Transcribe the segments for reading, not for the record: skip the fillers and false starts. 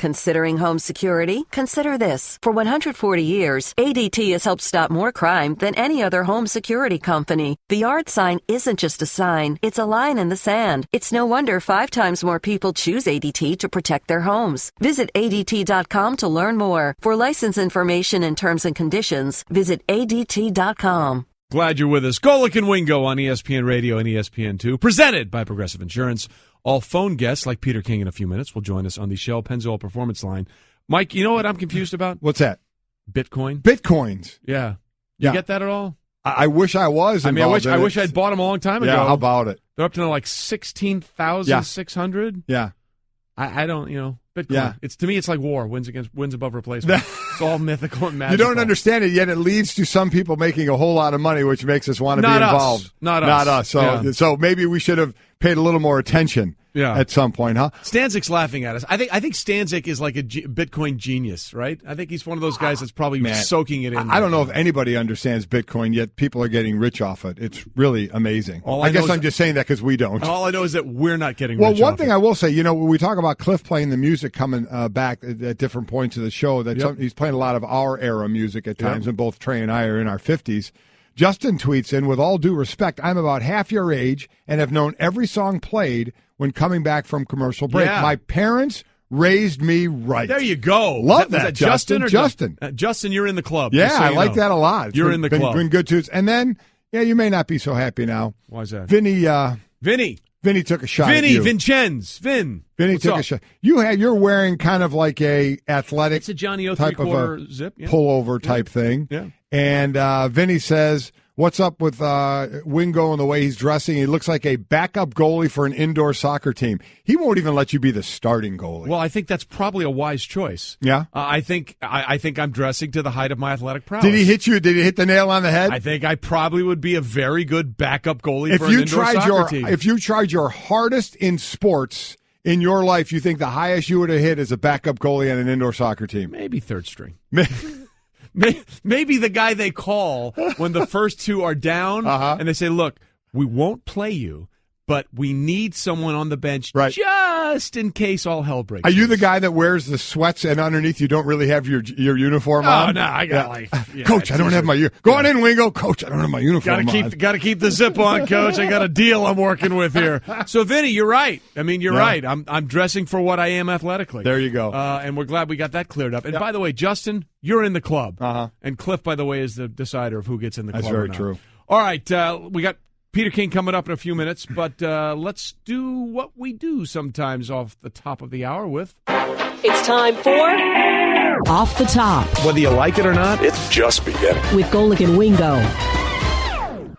Considering home security? Consider this. For 140 years, ADT has helped stop more crime than any other home security company. The yard sign isn't just a sign, it's a line in the sand. It's no wonder 5 times more people choose ADT to protect their homes. Visit ADT.com to learn more. For license information and terms and conditions, visit ADT.com. Glad you're with us. Golic and Wingo on ESPN Radio and ESPN2, presented by Progressive Insurance. All phone guests, like Peter King in a few minutes, will join us on the Shell Pennzoil Performance Line. Mike, you know what I'm confused about? What's that? Bitcoin. Bitcoins. Yeah. You get that at all? I wish I was involved. I wish I'd bought them a long time ago. Yeah, how about it? They're up to like 16,600. Yeah. I don't, Bitcoin. Yeah. To me, it's like war. Wins above replacement. It's all mythical and magical. You don't understand it, yet it leads to some people making a whole lot of money, which makes us want to be involved. Not us. So maybe we should have paid a little more attention at some point, huh? Stanczyk's laughing at us. I think Stanczyk is like a Bitcoin genius, right? I think he's one of those guys that's probably soaking it in. I don't know if anybody understands Bitcoin, yet people are getting rich off it. It's really amazing. I guess I'm just saying that because we don't. All I know is that we're not getting rich off it. Well, one thing I will say, when we talk about Cliff playing the music coming back at different points of the show, that he's playing a lot of our era music at times, and both Trey and I are in our 50s. Justin tweets in, with all due respect, I'm about half your age and have known every song played when coming back from commercial break. Yeah. My parents raised me right. There you go. Love Was that Justin. Justin, you're in the club. Yeah, I like that a lot. You're in the club. Been good to us. And then, you may not be so happy now. Why is that? Vinny took a shot at you. Vinny took a shot. You're wearing kind of like a athletic It's a Johnny O type of a zip. Yeah. pullover type thing. Yeah. And Vinny says, what's up with Wingo and the way he's dressing? He looks like a backup goalie for an indoor soccer team. He won't even let you be the starting goalie. Well, I think that's probably a wise choice. Yeah? I think I'm dressing to the height of my athletic prowess. Did he hit you? Did he hit the nail on the head? I think I probably would be a very good backup goalie for an indoor soccer team. If you tried your hardest in sports in your life, you think the highest you would have hit is a backup goalie on an indoor soccer team? Maybe third string. Maybe the guy they call when the first two are down, and they say, look, we won't play you, but we need someone on the bench just in case all hell breaks loose. Are you the guy that wears the sweats and underneath you don't really have your uniform on? Oh, no, I got Coach, I don't have my uniform. Go on in, Wingo. Coach, I don't have my uniform on. Got to keep the zip on, Coach. I got a deal I'm working with here. So, Vinny, you're right. I mean, you're right. I'm dressing for what I am athletically. There you go. And we're glad we got that cleared up. And by the way, Justin, you're in the club. And Cliff, by the way, is the decider of who gets in the club. That's very true. All right, we got Peter King coming up in a few minutes, but let's do what we do sometimes off the top of the hour with... It's time for... Off the Top. Whether you like it or not, it's just beginning. With Golic and Wingo.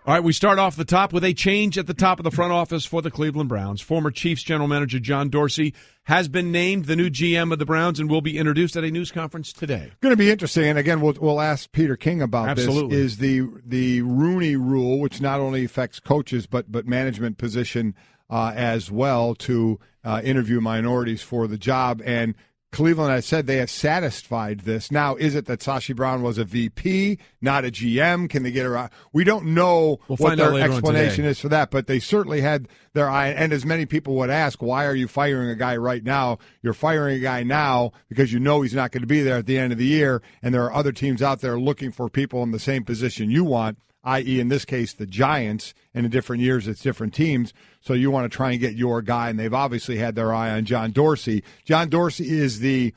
All right, we start off the top with a change at the top of the front office for the Cleveland Browns. Former Chiefs general manager John Dorsey has been named the new GM of the Browns and will be introduced at a news conference today. Going to be interesting, and again, we'll ask Peter King about Absolutely. this, is the Rooney Rule, which not only affects coaches but management position as well, to interview minorities for the job. And Cleveland has said they have satisfied this. Now, is it that Sashi Brown was a VP, not a GM? Can they get around? We don't know what their explanation is for that, but they certainly had their eye. And as many people would ask, why are you firing a guy right now? You're firing a guy now because you know he's not going to be there at the end of the year, and there are other teams out there looking for people in the same position you want, i.e., in this case, the Giants, and in different years it's different teams. So you want to try and get your guy, and they've obviously had their eye on John Dorsey. John Dorsey is the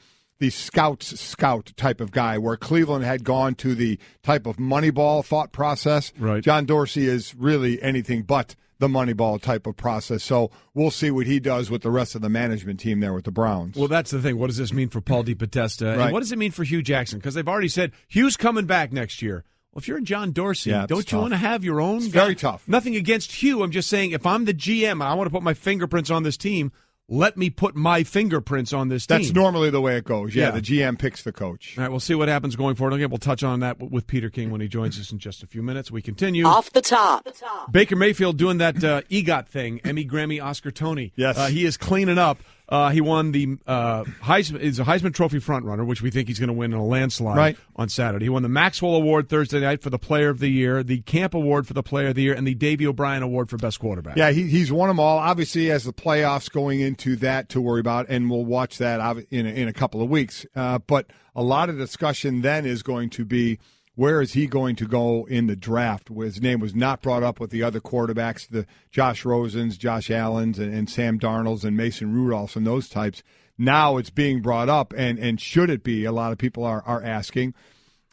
scout's scout type of guy, where Cleveland had gone to the type of Moneyball thought process. Right. John Dorsey is really anything but the Moneyball type of process. So we'll see what he does with the rest of the management team there with the Browns. Well, that's the thing. What does this mean for Paul DePodesta? Right. And what does it mean for Hugh Jackson? Because they've already said Hugh's coming back next year. Well, if you're John Dorsey, don't you want to have your own guy? Very tough. Nothing against Hugh. I'm just saying, if I'm the GM and I want to put my fingerprints on this team, let me put my fingerprints on this team. That's normally the way it goes. Yeah, the GM picks the coach. All right, we'll see what happens going forward. Again, we'll touch on that with Peter King when he joins us in just a few minutes. We continue. Off the top. Baker Mayfield doing that EGOT thing, Emmy, Grammy, Oscar, Tony. Yes. He is cleaning up. He won the Heisman. He's a Heisman Trophy frontrunner, which we think he's going to win in a landslide on Saturday. He won the Maxwell Award Thursday night for the Player of the Year, the Camp Award for the Player of the Year, and the Davey O'Brien Award for Best Quarterback. Yeah, he's won them all. Obviously, he has the playoffs going into that to worry about, and we'll watch that in a couple of weeks. But a lot of discussion then is going to be, where is he going to go in the draft? His name was not brought up with the other quarterbacks, the Josh Rosens, Josh Allens, and Sam Darnolds and Mason Rudolphs and those types. Now it's being brought up, and should it be? A lot of people are asking.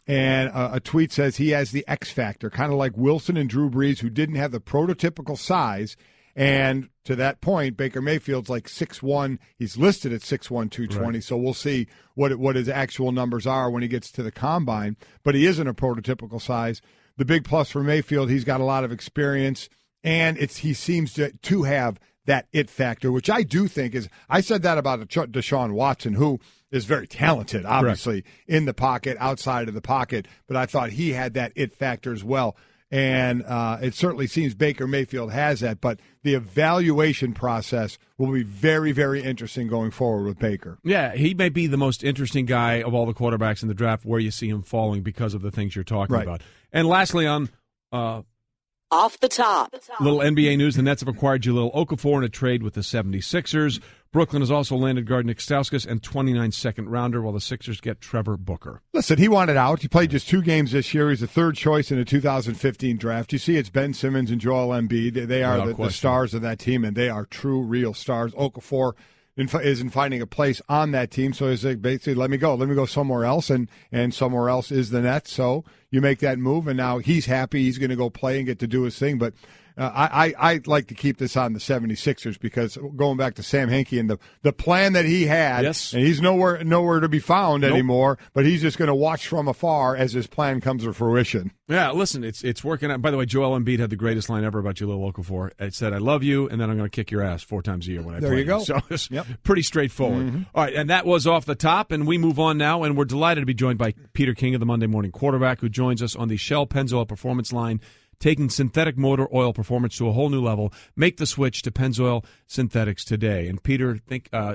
And a tweet says he has the X factor, kind of like Wilson and Drew Brees, who didn't have the prototypical size. And to that point, Baker Mayfield's like 6'1". He's listed at 6'1", 220. Right. So we'll see what his actual numbers are when he gets to the combine. But he isn't a prototypical size. The big plus for Mayfield, he's got a lot of experience, and he seems to have that it factor, which I do think is. I said that about Deshaun Watson, who is very talented, obviously, correct, in the pocket, outside of the pocket. But I thought he had that it factor as well. And it certainly seems Baker Mayfield has that, but the evaluation process will be very, very interesting going forward with Baker. Yeah, he may be the most interesting guy of all the quarterbacks in the draft, where you see him falling because of the things you're talking about. And lastly, on Off the Top, little NBA news, the Nets have acquired Jahlil Okafor in a trade with the 76ers. Brooklyn has also landed guard Nick Stauskas and 29 second-rounder, while the Sixers get Trevor Booker. Listen, he wanted out. He played just 2 games this year. He's the 3rd choice in the 2015 draft. You see, it's Ben Simmons and Joel Embiid. They are the stars of that team, and they are true, real stars. Okafor isn't finding a place on that team, so he's like, basically, let me go somewhere else, and somewhere else is the Nets. So you make that move, and now he's happy. He's going to go play and get to do his thing, but I like to keep this on the 76ers, because going back to Sam Hinkie and the plan that he had, and he's nowhere to be found anymore, but he's just going to watch from afar as his plan comes to fruition. Yeah, listen, it's working out. By the way, Joel Embiid had the greatest line ever about Jahlil Okafor. It said, "I love you, and then I'm going to kick your ass 4 times a year when I play." There you go. So it's pretty straightforward. Mm-hmm. All right, and that was Off the Top, and we move on now, and we're delighted to be joined by Peter King of the Monday Morning Quarterback, who joins us on the Shell Pennzoil Performance line, taking synthetic motor oil performance to a whole new level. Make the switch to Pennzoil Synthetics today. And Peter,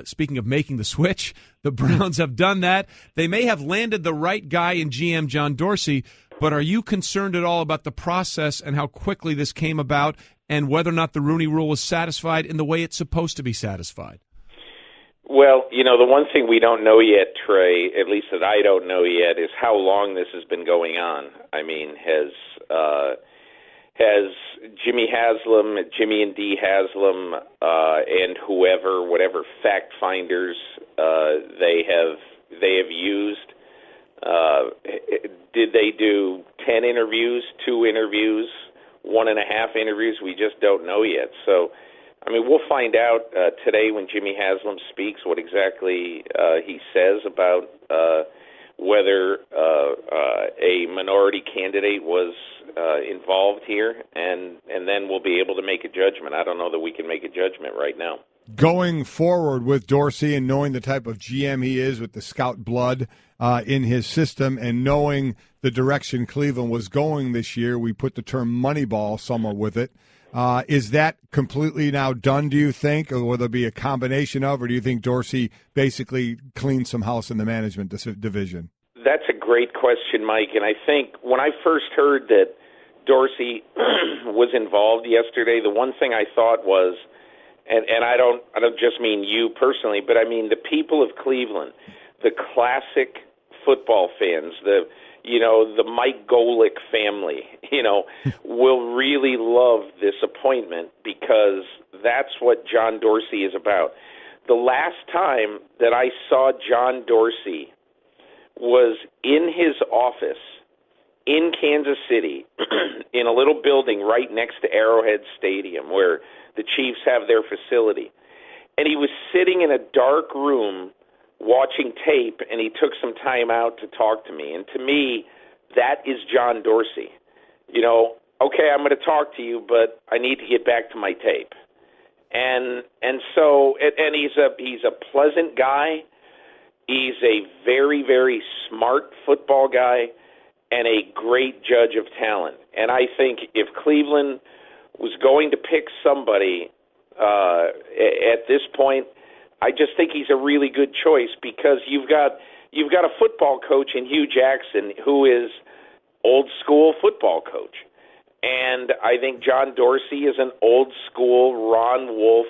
speaking of making the switch, the Browns have done that. They may have landed the right guy in GM John Dorsey, but are you concerned at all about the process and how quickly this came about, and whether or not the Rooney Rule was satisfied in the way it's supposed to be satisfied? Well, the one thing we don't know yet, Trey, at least that I don't know yet, is how long this has been going on. I mean, has Jimmy and Dee Haslam, and whatever fact finders they have used, did they do 10 interviews, 2 interviews, 1.5 interviews? We just don't know yet. So, I mean, we'll find out today when Jimmy Haslam speaks what exactly he says about whether a minority candidate was involved here, and then we'll be able to make a judgment. I don't know that we can make a judgment right now. Going forward with Dorsey and knowing the type of GM he is with the scout blood in his system, and knowing the direction Cleveland was going this year, we put the term Moneyball somewhat with it. Is that completely now done, do you think, or will there be a combination of, or do you think Dorsey basically cleaned some house in the management division? That's a great question, Mike, and I think when I first heard that Dorsey was involved yesterday, the one thing I thought was, and I don't just mean you personally, but I mean the people of Cleveland, the classic football fans, the Mike Golic family, will really love this appointment, because that's what John Dorsey is about. The last time that I saw John Dorsey was in his office in Kansas City in a little building right next to Arrowhead Stadium where the Chiefs have their facility. And he was sitting in a dark room watching tape, and he took some time out to talk to me. And to me, that is John Dorsey. Okay, I'm going to talk to you, but I need to get back to my tape. And he's a pleasant guy. He's a very, very smart football guy and a great judge of talent. And I think if Cleveland was going to pick somebody at this point, I just think he's a really good choice because you've got a football coach in Hugh Jackson who is old school football coach. And I think John Dorsey is an old school Ron Wolf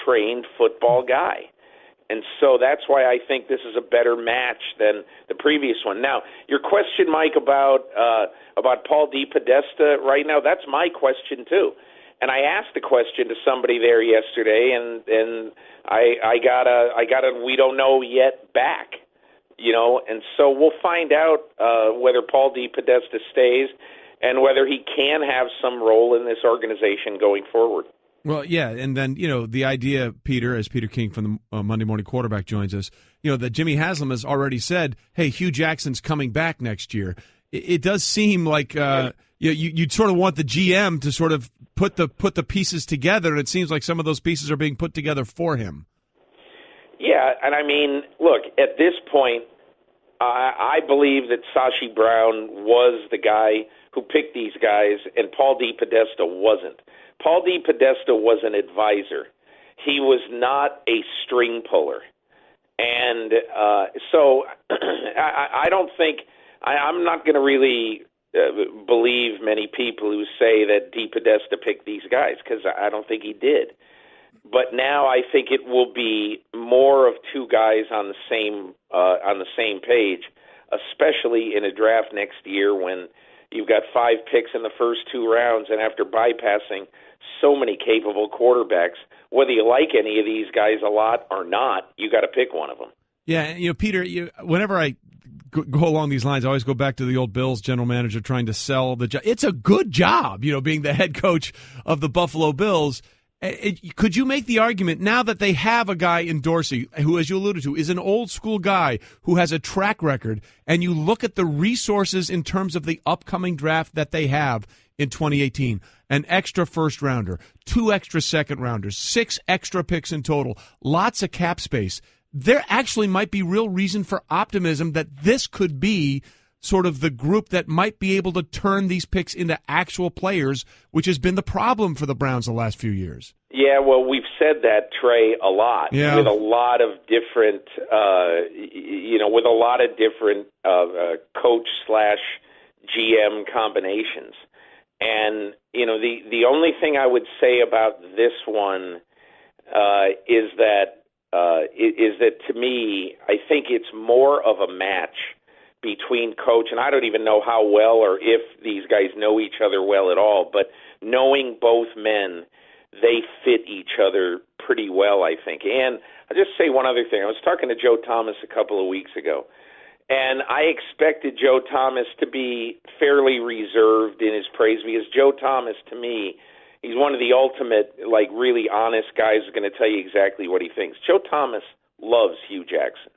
trained football guy. And so that's why I think this is a better match than the previous one. Now, your question, Mike, about Paul DePodesta right now, that's my question too. And I asked the question to somebody there yesterday, and I got a we don't know yet back, and so we'll find out whether Paul DePodesta stays and whether he can have some role in this organization going forward. Well, yeah, and then, the idea, Peter, as Peter King from the Monday Morning Quarterback joins us, that Jimmy Haslam has already said, hey, Hugh Jackson's coming back next year. It does seem like you'd sort of want the GM to sort of put the pieces together, and it seems like some of those pieces are being put together for him. Yeah, and I mean, look, at this point, I believe that Sashi Brown was the guy who picked these guys, and Paul DePodesta wasn't. Paul DePodesta was an advisor. He was not a string puller. And so I don't think – I'm not going to really believe many people who say that DePodesta picked these guys because I don't think he did. But now I think it will be more of two guys on the same page, especially in a draft next year when you've got 5 picks in the first 2 rounds, and after bypassing so many capable quarterbacks, whether you like any of these guys a lot or not, you got to pick one of them. Yeah, Peter, whenever I go along these lines, I always go back to the old Bills general manager trying to sell the job. It's a good job, being the head coach of the Buffalo Bills. Could you make the argument now that they have a guy in Dorsey who, as you alluded to, is an old school guy who has a track record, and you look at the resources in terms of the upcoming draft that they have in 2018, an extra first rounder, 2 extra second rounders, 6 extra picks in total, lots of cap space. There actually might be real reason for optimism that this could be sort of the group that might be able to turn these picks into actual players, which has been the problem for the Browns the last few years. Yeah, well, we've said that, Trey, a lot with a lot of different, coach/GM combinations. And, the only thing I would say about this one is that to me, I think it's more of a match between coach, and I don't even know how well or if these guys know each other well at all, but knowing both men, they fit each other pretty well, I think. And I'll just say one other thing. I was talking to Joe Thomas a couple of weeks ago, and I expected Joe Thomas to be fairly reserved in his praise because Joe Thomas, to me, he's one of the ultimate, really honest guys who's going to tell you exactly what he thinks. Joe Thomas loves Hugh Jackson.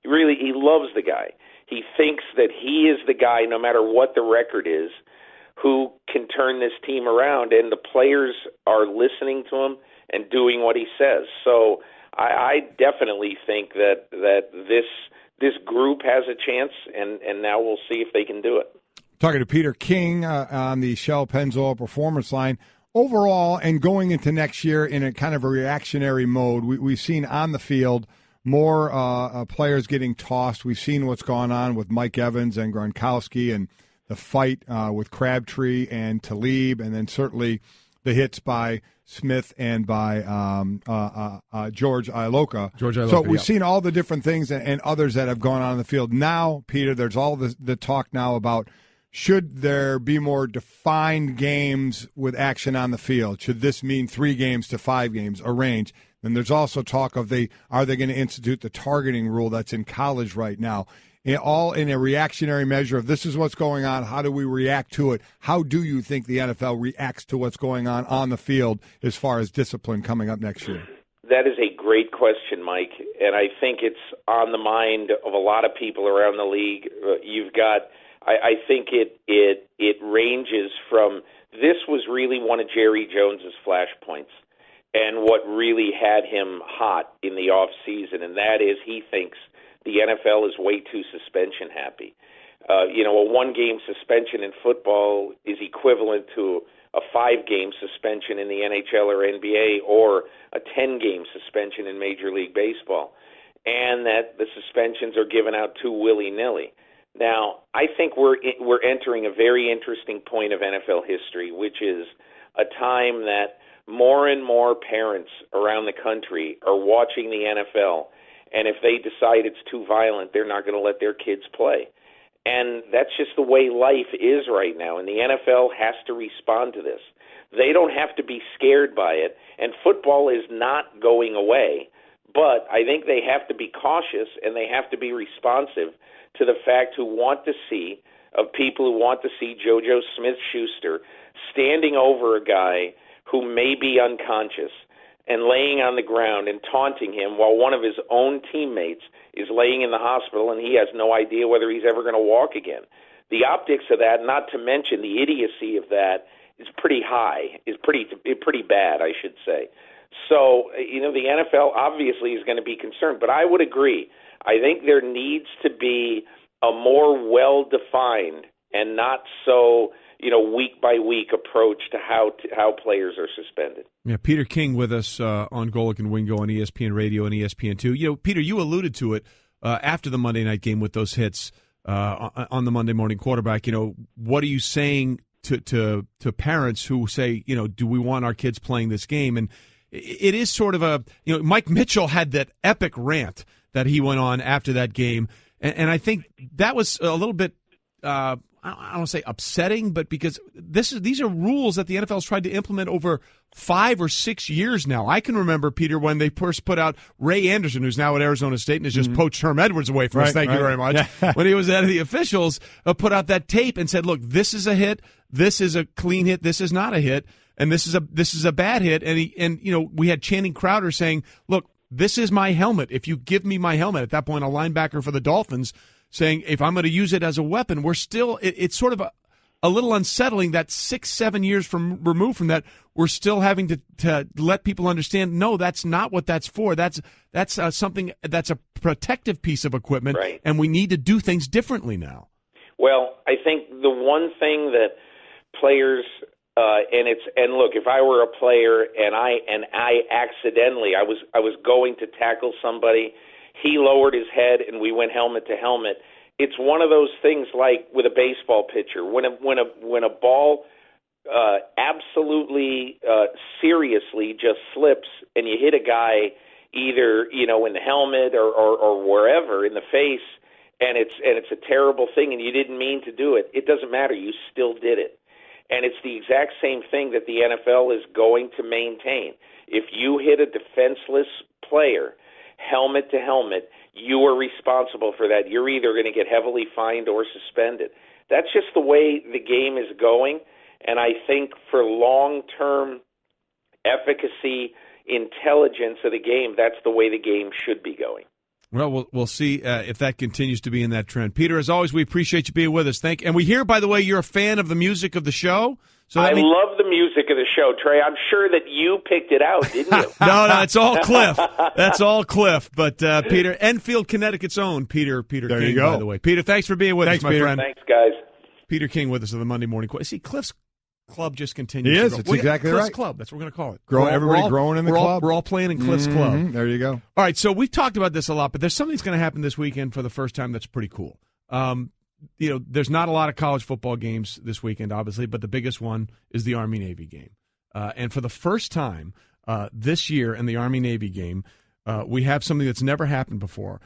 He loves the guy. He thinks that he is the guy, no matter what the record is, who can turn this team around, and the players are listening to him and doing what he says. So I definitely think that this group has a chance, and now we'll see if they can do it. Talking to Peter King on the Shell Pennzoil Performance Line. Overall, and going into next year in a kind of a reactionary mode, we've seen on the field more players getting tossed. We've seen what's gone on with Mike Evans and Gronkowski and the fight with Crabtree and Talib, and then certainly the hits by Smith and by George Iloka. So we've seen all the different things and others that have gone on in the field. Now, Peter, there's all the talk now about should there be more defined games with action on the field? Should this mean 3 games to 5 games, a range? And there's also talk of are they going to institute the targeting rule that's in college right now? All in a reactionary measure of this is what's going on, how do we react to it? How do you think the NFL reacts to what's going on the field as far as discipline coming up next year? That is a great question, Mike, and I think it's on the mind of a lot of people around the league. I think it ranges from this was really one of Jerry Jones's flashpoints and what really had him hot in the off season, and that is he thinks the NFL is way too suspension happy. A 1-game suspension in football is equivalent to a 5-game suspension in the NHL or NBA, or a 10-game suspension in Major League Baseball, and that the suspensions are given out too willy-nilly. Now, I think we're entering a very interesting point of NFL history, which is a time that more and more parents around the country are watching the NFL, and if they decide it's too violent, they're not going to let their kids play. And that's just the way life is right now, and the NFL has to respond to this. They don't have to be scared by it, and football is not going away, but I think they have to be cautious and they have to be responsive to the fact of people who want to see JoJo Smith-Schuster standing over a guy who may be unconscious and laying on the ground and taunting him while one of his own teammates is laying in the hospital and he has no idea whether he's ever going to walk again. The optics of that, not to mention the idiocy of that, is pretty high, is pretty bad, I should say. So, the NFL obviously is going to be concerned, but I would agree. I think there needs to be a more well-defined and not so week-by-week approach to how players are suspended. Yeah, Peter King with us on Golic and Wingo on ESPN Radio and ESPN2. Peter, you alluded to it after the Monday night game with those hits on the Monday morning quarterback. What are you saying to parents who say, do we want our kids playing this game? And it is sort of Mike Mitchell had that epic rant that he went on after that game, and I think that was a little bit I don't want to say upsetting, but because these are rules that the NFL's tried to implement over 5 or 6 years now. I can remember, Peter, when they first put out Ray Anderson, who's now at Arizona State and has just poached Herm Edwards away from us. Thank you very much. When he was head of the officials, put out that tape and said, "Look, this is a hit. This is a clean hit. This is not a hit, and this is a bad hit." And we had Channing Crowder saying, "Look, this is my helmet. If you give me my helmet," at that point, a linebacker for the Dolphins, saying, if I'm going to use it as a weapon, we're still, it's sort of a little unsettling that 6-7 years removed from that, we're still having to let people understand, no, that's not what that's for. That's something that's a protective piece of equipment, right, and we need to do things differently now. Well, I think the one thing that players and look, if I were a player and I accidentally I was going to tackle somebody, he lowered his head and we went helmet to helmet. It's one of those things like with a baseball pitcher. When a ball absolutely seriously just slips and you hit a guy either in the helmet or wherever in the face, and it's a terrible thing and you didn't mean to do it, it doesn't matter. You still did it. And it's the exact same thing that the NFL is going to maintain. If you hit a defenseless player helmet to helmet, you are responsible for that. You're either going to get heavily fined or suspended. That's just the way the game is going, and I think for long-term efficacy, intelligence of the game, that's the way the game should be going. Well, we'll see if that continues to be in that trend. Peter, as always, we appreciate you being with us. And we hear, by the way, you're a fan of the music of the show. So I love the music of the show, Trey. I'm sure that you picked it out, didn't you? No, it's all Cliff. That's all Cliff. But Peter, Enfield, Connecticut's own Peter there King, you go. by the way. Peter, thanks for being with us, my Peter. friend. Thanks, guys. Peter King with us on the Monday Morning. See, Cliff's club just continues. He is. To grow. It's exactly Cliff's right. Club. That's what we're going to call it. Everybody growing in the club. We're all playing in Cliff's club. There you go. All right, so we've talked about this a lot, but there's something that's going to happen this weekend for the first time that's pretty cool. There's not a lot of college football games this weekend, obviously, but the biggest one is the Army-Navy game. And for the first time this year in the Army-Navy game, we have something that's never happened before.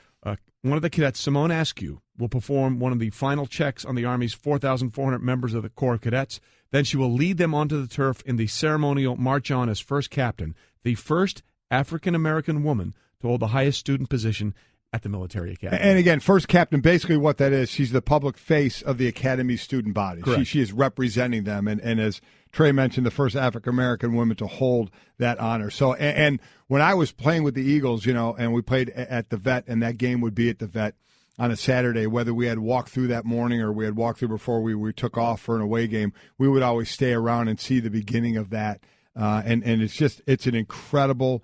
One of the cadets, Simone Askew, will perform one of the final checks on the Army's 4,400 members of the Corps of Cadets. Then she will lead them onto the turf in the ceremonial march on as first captain, the first African-American woman to hold the highest student position at the military academy. And again, first captain, basically what that is, she's the public face of the academy's student body. She is representing them. And as Trey mentioned, the first African-American woman to hold that honor. So, and when I was playing with the Eagles, and we played at the Vet, and that game would be at the Vet on a Saturday, whether we had walked through that morning or we had walked through before we took off for an away game, we would always stay around and see the beginning of that. And it's an incredible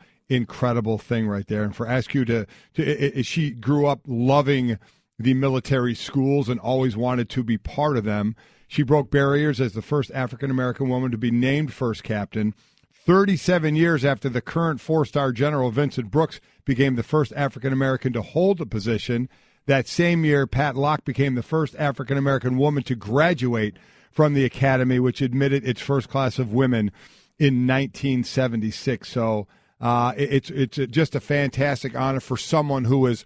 thing right there. And for Askew she grew up loving the military schools and always wanted to be part of them. She broke barriers as the first African-American woman to be named first captain. 37 years after the current four-star general Vincent Brooks became the first African-American to hold the position. That same year, Pat Locke became the first African-American woman to graduate from the academy, which admitted its first class of women in 1976. So it's just a fantastic honor for someone who has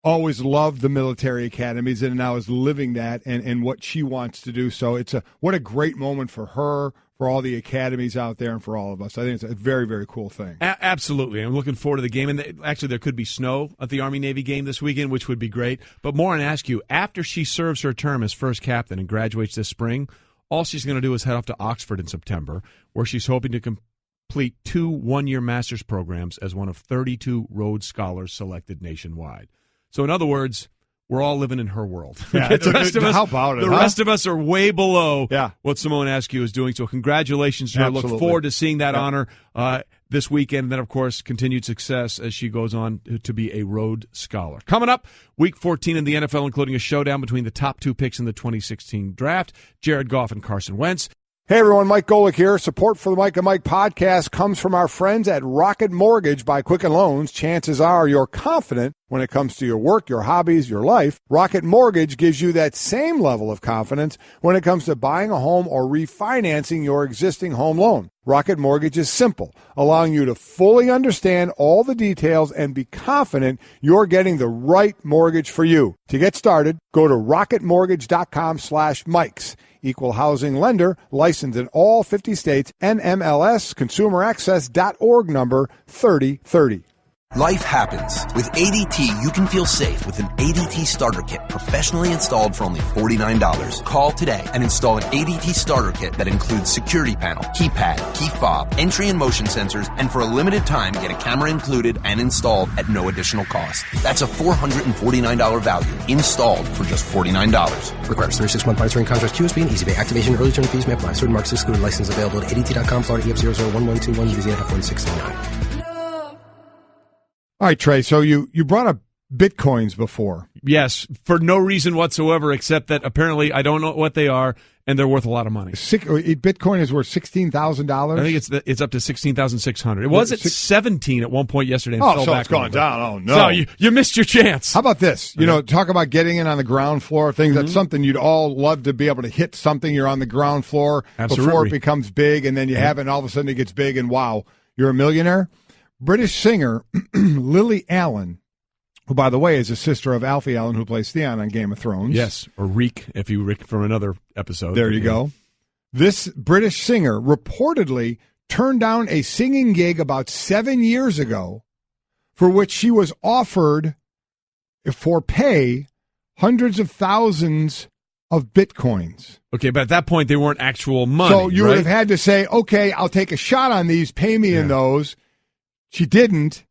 always loved the military academies and now is living that and what she wants to do. So what a great moment for her, for all the academies out there, and for all of us. I think it's a very, very cool thing. Absolutely. I'm looking forward to the game. And actually, there could be snow at the Army-Navy game this weekend, which would be great. But more on ask you, after she serves her term as first captain and graduates this spring, all she's going to do is head off to Oxford in September, where she's hoping to complete 2 one-year master's programs as one of 32 Rhodes Scholars selected nationwide. So in other words, we're all living in her world. Yeah, the rest of us are way below what Simone Askew is doing. So congratulations to her. Absolutely. Look forward to seeing that honor this weekend. And then, of course, continued success as she goes on to be a Rhodes Scholar. Coming up, Week 14 in the NFL, including a showdown between the top 2 picks in the 2016 draft, Jared Goff and Carson Wentz. Hey everyone, Mike Golic here. Support for the Mike and Mike podcast comes from our friends at Rocket Mortgage by Quicken Loans. Chances are you're confident when it comes to your work, your hobbies, your life. Rocket Mortgage gives you that same level of confidence when it comes to buying a home or refinancing your existing home loan. Rocket Mortgage is simple, allowing you to fully understand all the details and be confident you're getting the right mortgage for you. To get started, go to rocketmortgage.com/Mikes. Equal housing lender, licensed in all 50 states, NMLS, consumeraccess.org number 3030. Life happens. With ADT, you can feel safe with an ADT starter kit professionally installed for only $49. Call today and install an ADT starter kit that includes security panel, keypad, key fob, entry and motion sensors, and for a limited time, get a camera included and installed at no additional cost. That's a $449 value installed for just $49. Requires 36-month monitoring contract, QSB, and EasyPay. Activation and early term fees may apply. Certain marks excluded. License available at ADT.com, Florida EF001121, Louisiana F1639. All right, Trey, so you brought up Bitcoins before. Yes, for no reason whatsoever, except that apparently I don't know what they are, and they're worth a lot of money. Bitcoin is worth $16,000? I think it's up to $16,600. It was at 17 at one point yesterday and fell so back. It's gone down. Oh, no. So you missed your chance. How about this? Talk about getting in on the ground floor of things. That's something you'd all love to be able to hit something. You're on the ground floor before it becomes big, and then you have it, and all of a sudden it gets big, and wow, you're a millionaire. British singer Lily Allen, who, by the way, is a sister of Alfie Allen, who plays Theon on Game of Thrones. Yes, or Reek, if you Rick from another episode. There you go. This British singer reportedly turned down a singing gig about 7 years ago for which she was offered, for pay, hundreds of thousands of Bitcoins. Okay, but at that point, they weren't actual money, so you would have had to say, okay, I'll take a shot on these, pay me in those. She didn't.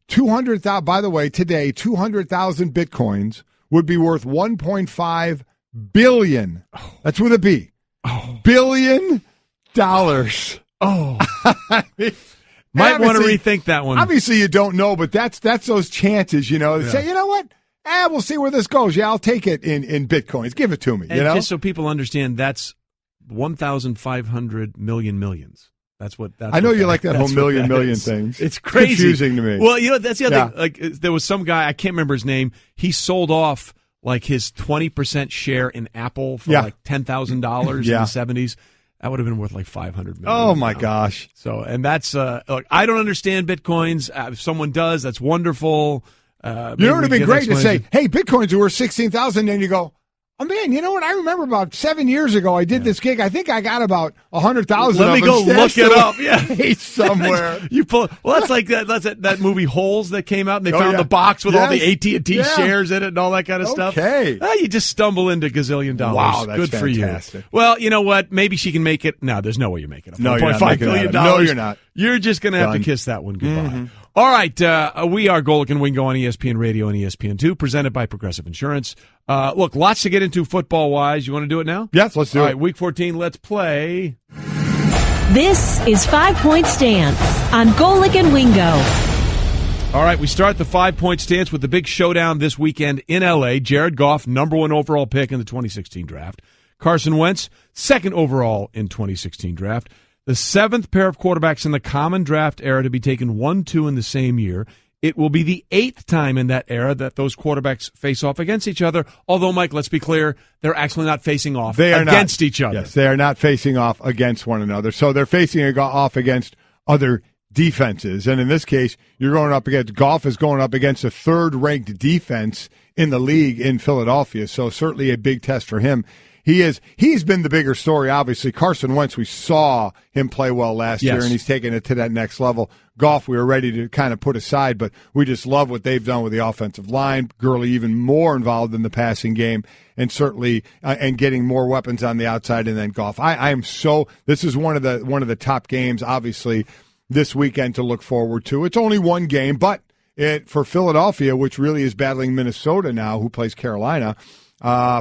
200,000. By the way, today 200,000 Bitcoins would be worth $1.5 billion. That's with a B. $billion. Oh, might want to rethink that one. Obviously, you don't know, but that's those chances. Say, you know what? We'll see where this goes. Yeah, I'll take it in Bitcoins. Give it to me. And just so people understand, that's 1,500 million millions. That's what. I know you like that whole million things. It's crazy, confusing to me. Well, that's the other thing. Like, there was some guy, I can't remember his name. He sold off like his 20% share in Apple for like $10,000 in the 70s. That would have been worth like $500 million. Oh my gosh! So, and that's look, I don't understand Bitcoins. If someone does, that's wonderful. It would have been great to say, "Hey, Bitcoins are worth $16,000," and you go, "Oh man, you know what? I remember about 7 years ago, I did this gig. I think I got about 100,000. Let me go look it up. Yeah, somewhere. You pull. Well, that's like that movie Holes that came out, and they found the box with all the AT&T shares in it and all that kind of stuff. Okay, you just stumble into gazillion dollars. Wow, that's good fantastic. For you. Well, you know what? Maybe she can make it. No, there's no way you make it. No, you're not making it. No, you're not. You're just going to have to kiss that one goodbye. Mm-hmm. All right, we are Golic and Wingo on ESPN Radio and ESPN2, presented by Progressive Insurance. Look, lots to get into football-wise. You want to do it now? Yes, let's do it. All right, Week 14, let's play. This is 5 Point Stance on Golic and Wingo. All right, we start the 5-point stance with the big showdown this weekend in L.A. Jared Goff, number 1 overall pick in the 2016 draft. Carson Wentz, 2nd overall in 2016 draft. The 7th pair of quarterbacks in the common draft era to be taken 1-2 in the same year. It will be the 8th time in that era that those quarterbacks face off against each other. Although, Mike, let's be clear, they're actually not facing off against each other. Yes, they are not facing off against one another. So they're facing off against other defenses. And in this case, you're going up against Goff is going up against a 3rd-ranked defense in the league in Philadelphia. So certainly a big test for him. He's been the bigger story, obviously. Carson Wentz, we saw him play well last year, and he's taken it to that next level. Goff, we were ready to kind of put aside, but we just love what they've done with the offensive line. Gurley even more involved in the passing game, and certainly and getting more weapons on the outside, and then Goff. This is one of the top games, obviously, this weekend to look forward to. It's only one game, but for Philadelphia, which really is battling Minnesota now, who plays Carolina,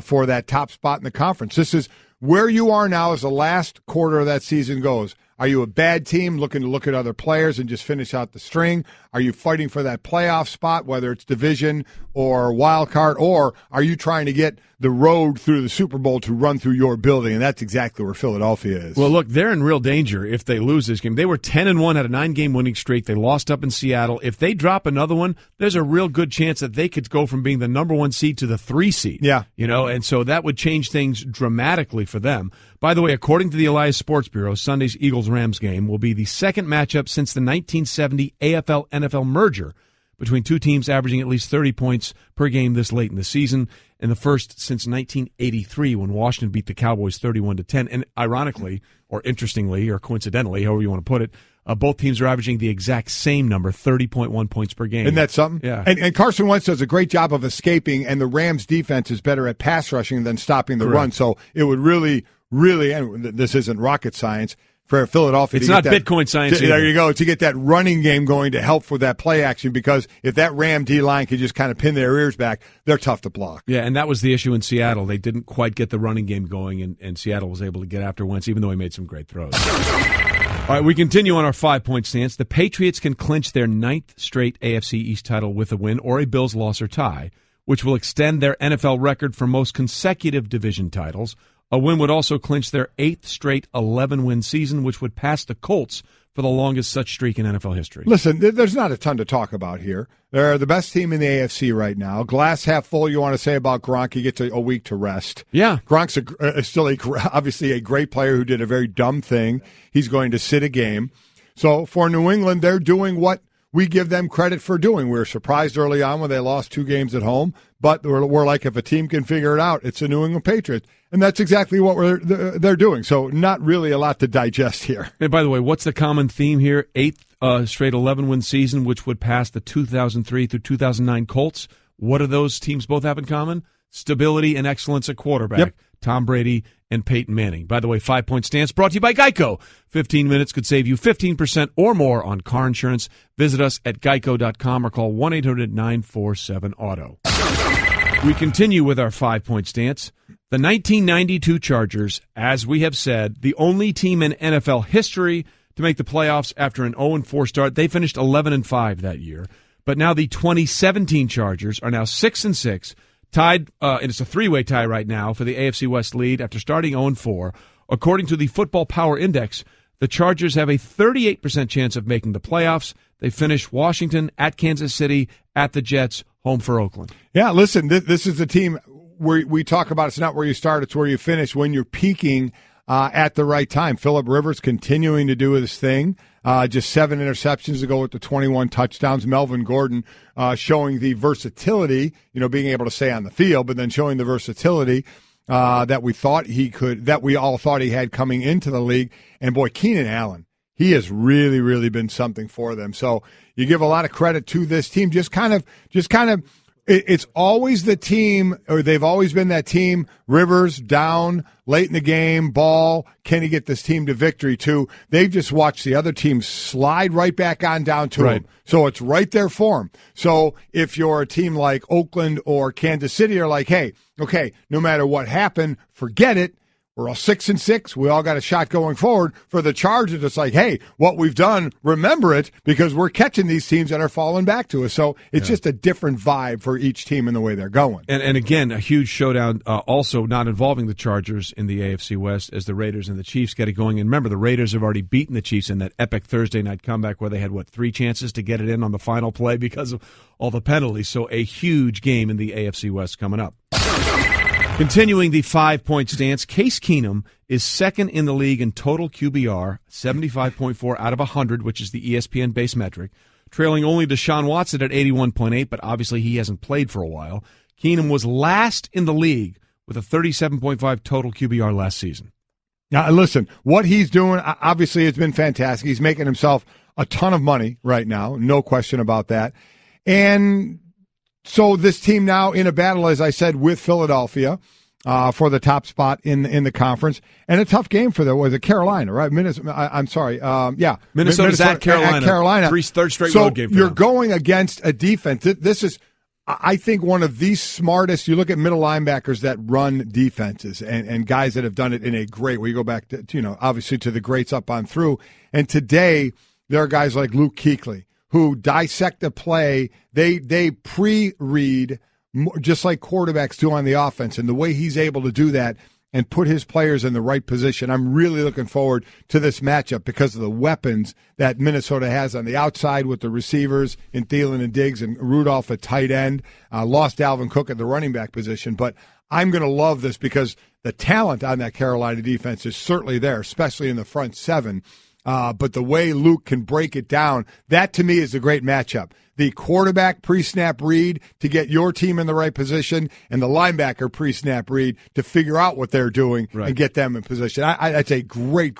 for that top spot in the conference. This is where you are now as the last quarter of that season goes. Are you a bad team looking to look at other players and just finish out the string? Are you fighting for that playoff spot, whether it's division or wild card, or are you trying to get the road through the Super Bowl to run through your building? And that's exactly where Philadelphia is. Well, look, they're in real danger if they lose this game. They were 10-1, had a 9-game winning streak. They lost up in Seattle. If they drop another one, there's a real good chance that they could go from being the number 1 seed to the 3 seed. Yeah. And so that would change things dramatically for them. By the way, according to the Elias Sports Bureau, Sunday's Eagles-Rams game will be the second matchup since the 1970 AFL-NFL merger between two teams averaging at least 30 points per game this late in the season, and the first since 1983 when Washington beat the Cowboys 31-10. And ironically, or interestingly, or coincidentally, however you want to put it, both teams are averaging the exact same number, 30.1 points per game. Isn't that something? Yeah. And Carson Wentz does a great job of escaping, and the Rams' defense is better at pass rushing than stopping the run. So it would really, and this isn't rocket science, for Philadelphia. It's not Bitcoin science either. There you go. To get that running game going to help for that play action, because if that Ram D-line could just kind of pin their ears back, they're tough to block. Yeah, and that was the issue in Seattle. They didn't quite get the running game going, and Seattle was able to get after Wentz, even though he made some great throws. All right, we continue on our 5-point stance. The Patriots can clinch their 9th straight AFC East title with a win or a Bills loss or tie, which will extend their NFL record for most consecutive division titles. A win would also clinch their 8th straight 11-win season, which would pass the Colts for the longest such streak in NFL history. Listen, there's not a ton to talk about here. They're the best team in the AFC right now. Glass half full, you want to say about Gronk. He gets a week to rest. Yeah. Gronk's still obviously a great player who did a very dumb thing. He's going to sit a game. So for New England, they're doing what we give them credit for doing. We were surprised early on when they lost 2 games at home, but we're like, if a team can figure it out, it's the New England Patriots. And that's exactly what they're doing. So not really a lot to digest here. And by the way, what's the common theme here? 8th straight 11-win season, which would pass the 2003 through 2009 Colts. What do those teams both have in common? Stability and excellence at quarterback. Yep. Tom Brady and Peyton Manning. By the way, 5-point stance brought to you by Geico. 15 minutes could save you 15% or more on car insurance. Visit us at geico.com or call 1-800-947-AUTO. We continue with our 5-point stance. The 1992 Chargers, as we have said, the only team in NFL history to make the playoffs after an 0-4 start. They finished 11-5 that year. But now the 2017 Chargers are now 6-6, tied, and it's a 3-way tie right now for the AFC West lead after starting 0-4. According to the Football Power Index, the Chargers have a 38% chance of making the playoffs. They finish Washington, at Kansas City, at the Jets, home for Oakland. Yeah, listen, this is the team where we talk about it's not where you start, it's where you finish when you're peaking at the right time. Phillip Rivers continuing to do his thing. Just 7 interceptions to go with the 21 touchdowns. Melvin Gordon showing the versatility, being able to stay on the field, but then showing the versatility that we thought he could, that we all thought he had coming into the league. And boy, Keenan Allen, he has really, really been something for them. So you give a lot of credit to this team. Just kind of. It's always the team, or they've always been that team. Rivers down late in the game, ball. Can he get this team to victory too? They've just watched the other team slide right back on down to them. So it's right there for them. So if you're a team like Oakland or Kansas City, are like, hey, okay, no matter what happened, forget it. We're all 6-6. We all got a shot going forward. For the Chargers, it's like, hey, what we've done, remember it, because we're catching these teams that are falling back to us. So it's just a different vibe for each team in the way they're going. And again, a huge showdown also not involving the Chargers in the AFC West as the Raiders and the Chiefs get it going. And remember, the Raiders have already beaten the Chiefs in that epic Thursday night comeback where they had, 3 chances to get it in on the final play because of all the penalties. So a huge game in the AFC West coming up. Continuing the 5-point stance, Case Keenum is second in the league in total QBR, 75.4 out of 100, which is the ESPN-based metric, trailing only Deshaun Watson at 81.8, but obviously he hasn't played for a while. Keenum was last in the league with a 37.5 total QBR last season. Now, listen, what he's doing, obviously, it's been fantastic. He's making himself a ton of money right now, no question about that. And so this team now in a battle, as I said, with Philadelphia for the top spot in the conference, and a tough game for them. Was it Carolina, right? Minnesota's at Carolina. Third straight road game. So you're going against a defense. This is, I think, one of the smartest. You look at middle linebackers that run defenses, and guys that have done it in a great way. You go back to, obviously to the greats up on through, and today there are guys like Luke Kuechly who dissect the play. They pre-read just like quarterbacks do on the offense, and the way he's able to do that and put his players in the right position. I'm really looking forward to this matchup because of the weapons that Minnesota has on the outside with the receivers in Thielen and Diggs and Rudolph at tight end. Lost Dalvin Cook at the running back position, but I'm going to love this because the talent on that Carolina defense is certainly there, especially in the front seven. But the way Luke can break it down, that to me is a great matchup. The quarterback pre-snap read to get your team in the right position, and the linebacker pre-snap read to figure out what they're doing and get them in position. I'd say great.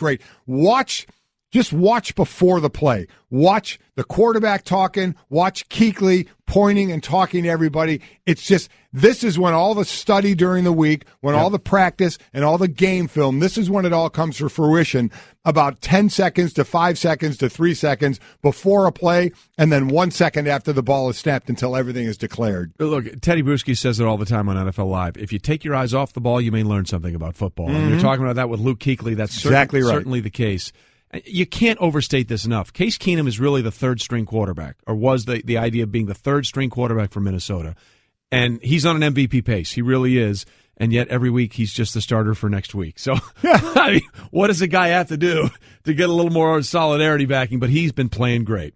Just watch before the play. Watch the quarterback talking. Watch Kuechly pointing and talking to everybody. It's just, this is when all the study during the week, when all the practice and all the game film, this is when it all comes to fruition, about 10 seconds to 5 seconds to 3 seconds before a play, and then 1 second after the ball is snapped until everything is declared. Look, Teddy Bruschi says it all the time on NFL Live. If you take your eyes off the ball, you may learn something about football. And you're talking about that with Luke Kuechly. That's exactly right. Certainly the case. You can't overstate this enough. Case Keenum is really the third-string quarterback, or was the idea of being the third-string quarterback for Minnesota. And he's on an MVP pace. He really is. And yet every week he's just the starter for next week. So I mean, what does a guy have to do to get a little more solidarity backing? But he's been playing great.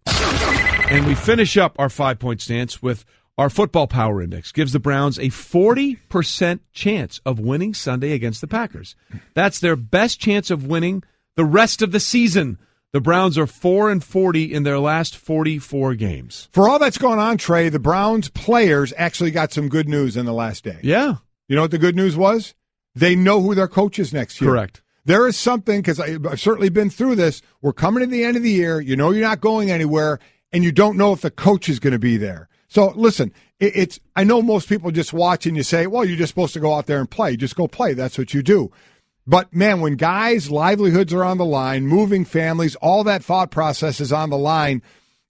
And we finish up our 5-point stance with our football power index. Gives the Browns a 40% chance of winning Sunday against the Packers. That's their best chance of winning the rest of the season. The Browns are 4-40 in their last 44 games. For all that's going on, Trey, the Browns players actually got some good news in the last day. Yeah. You know what the good news was? They know who their coach is next year. Correct. There is something, because I've certainly been through this, we're coming to the end of the year, you know you're not going anywhere, and you don't know if the coach is going to be there. So, listen, I know most people just watch and you say, well, you're just supposed to go out there and play. Just go play. That's what you do. But, man, when guys' livelihoods are on the line, moving families, all that thought process is on the line,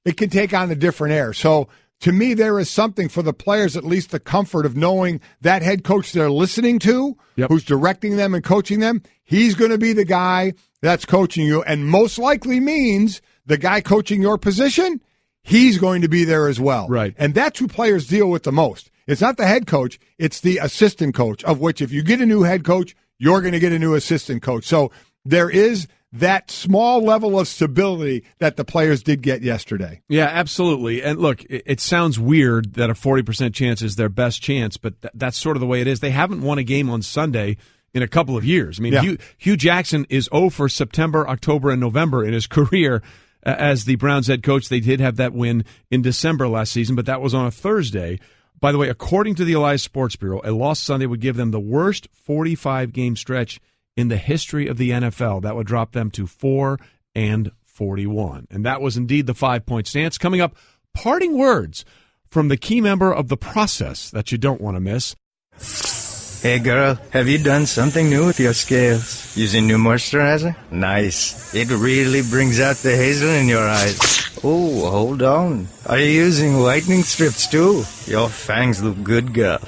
it can take on a different air. So, to me, there is something for the players, at least the comfort of knowing that head coach they're listening to, who's directing them and coaching them, he's going to be the guy that's coaching you, and most likely means the guy coaching your position, he's going to be there as well. Right. And that's who players deal with the most. It's not the head coach, it's the assistant coach, of which if you get a new head coach, you're going to get a new assistant coach. So there is that small level of stability that the players did get yesterday. Yeah, absolutely. And look, it sounds weird that a 40% chance is their best chance, but that's sort of the way it is. They haven't won a game on Sunday in a couple of years. I mean, Hugh Jackson is 0 for September, October, and November in his career as the Browns head coach. They did have that win in December last season, but that was on a Thursday. By the way, according to the Elias Sports Bureau, a loss Sunday would give them the worst 45-game stretch in the history of the NFL. That would drop them to 4-41. And that was indeed the 5-point stance. Coming up, parting words from the key member of the process that you don't want to miss. Hey girl, have you done something new with your scales? Using new moisturizer? Nice. It really brings out the hazel in your eyes. Oh, hold on. Are you using whitening strips too? Your fangs look good, girl.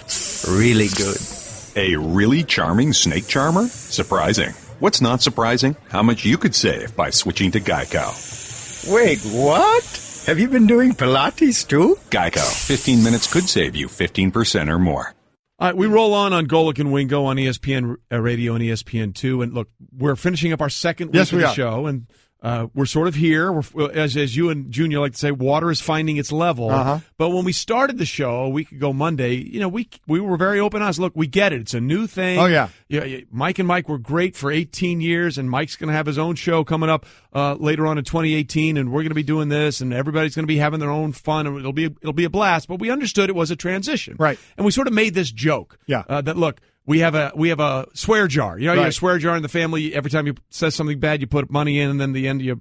Really good. A really charming snake charmer? Surprising. What's not surprising? How much you could save by switching to Geico. Wait, what? Have you been doing Pilates too? Geico. 15 minutes could save you 15% or more. All right, we roll on Golic and Wingo on ESPN Radio and ESPN2. And look, we're finishing up our second week of the show, and we're sort of here. We're, as you and Junior like to say, water is finding its level. But when we started the show a week ago Monday, we were very open honest. Look, we get it. It's a new thing. Oh, yeah. Mike and Mike were great for 18 years, and Mike's going to have his own show coming up later on in 2018, and we're going to be doing this, and everybody's going to be having their own fun, and it'll be a blast. But we understood it was a transition. Right. And we sort of made this joke. Yeah. That, look, we have a swear jar. You have a swear jar in the family. Every time you say something bad, you put money in, and then at the end you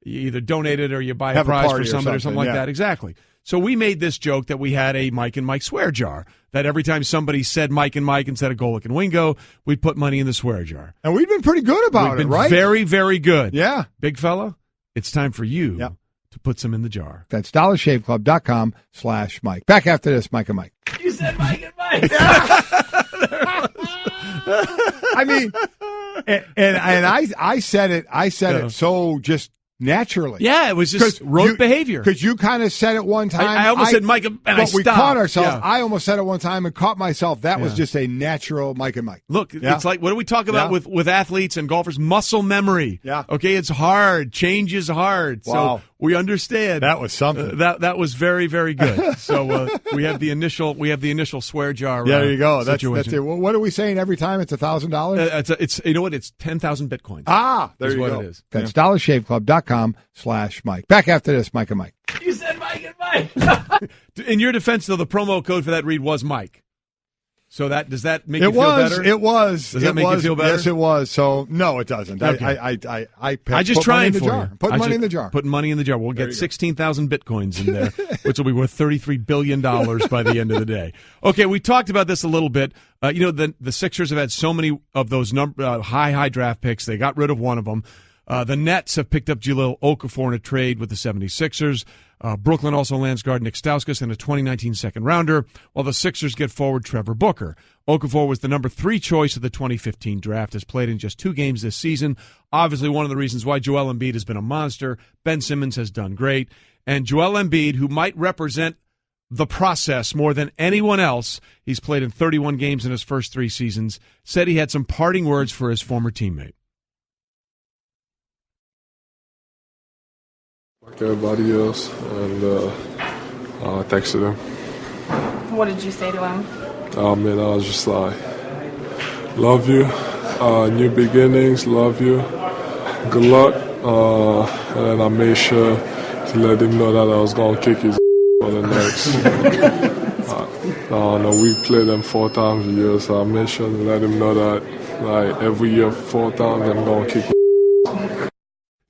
either donate it or you buy a prize for somebody or something like that. Exactly. So we made this joke that we had a Mike and Mike swear jar, that every time somebody said Mike and Mike instead of Golic and Wingo, we'd put money in the swear jar. And we've been pretty good about it, right? Very, very good. Yeah. Big fella, it's time for you to put some in the jar. That's dollarshaveclub.com/Mike. Back after this, Mike and Mike. You said Mike and Mike. I mean, and I said it so just naturally. Yeah, it was just rote behavior. Because you kind of said it one time. I almost said Mike, and I stopped. But we caught ourselves. Yeah. I almost said it one time and caught myself. That was just a natural Mike and Mike. Look, it's like, what do we talk about with athletes and golfers? Muscle memory. Yeah. Okay, it's hard. Change is hard. Wow. So we understand. That was something. That was very, very good. So we have the initial swear jar. Yeah, there you go. Situation. That's it. Well, what are we saying every time? It's $1,000. It's you know what? It's 10,000 bitcoins. There you go. It is. That's dollarshaveclub.com/Mike. Back after this, Mike and Mike. You said Mike and Mike. In your defense, though, the promo code for that read was Mike. So does that make you feel better? It was. Does that make you feel better? Yes, it was. So no, it doesn't. Okay. I just tried for you. Put money in the jar. Putting money in the jar. We'll get 16,000 bitcoins in there, which will be worth $33 billion by the end of the day. Okay, we talked about this a little bit. The Sixers have had so many of those high draft picks. They got rid of one of them. The Nets have picked up Jahlil Okafor in a trade with the 76ers. Brooklyn also lands guard Nick Stauskas in a 2019 second-rounder, while the Sixers get forward Trevor Booker. Okafor was the number 3 choice of the 2015 draft, has played in just 2 games this season. Obviously one of the reasons why Joel Embiid has been a monster. Ben Simmons has done great. And Joel Embiid, who might represent the process more than anyone else, he's played in 31 games in his first 3 seasons, said he had some parting words for his former teammate. Like everybody else, and texted him. What did you say to him? Oh man, I was just like, love you, new beginnings, love you, good luck, and then I made sure to let him know that I was going to kick his on the next. I don't know, we play them 4 times a year, so I made sure to let him know that like every year 4 times I'm going to kick his.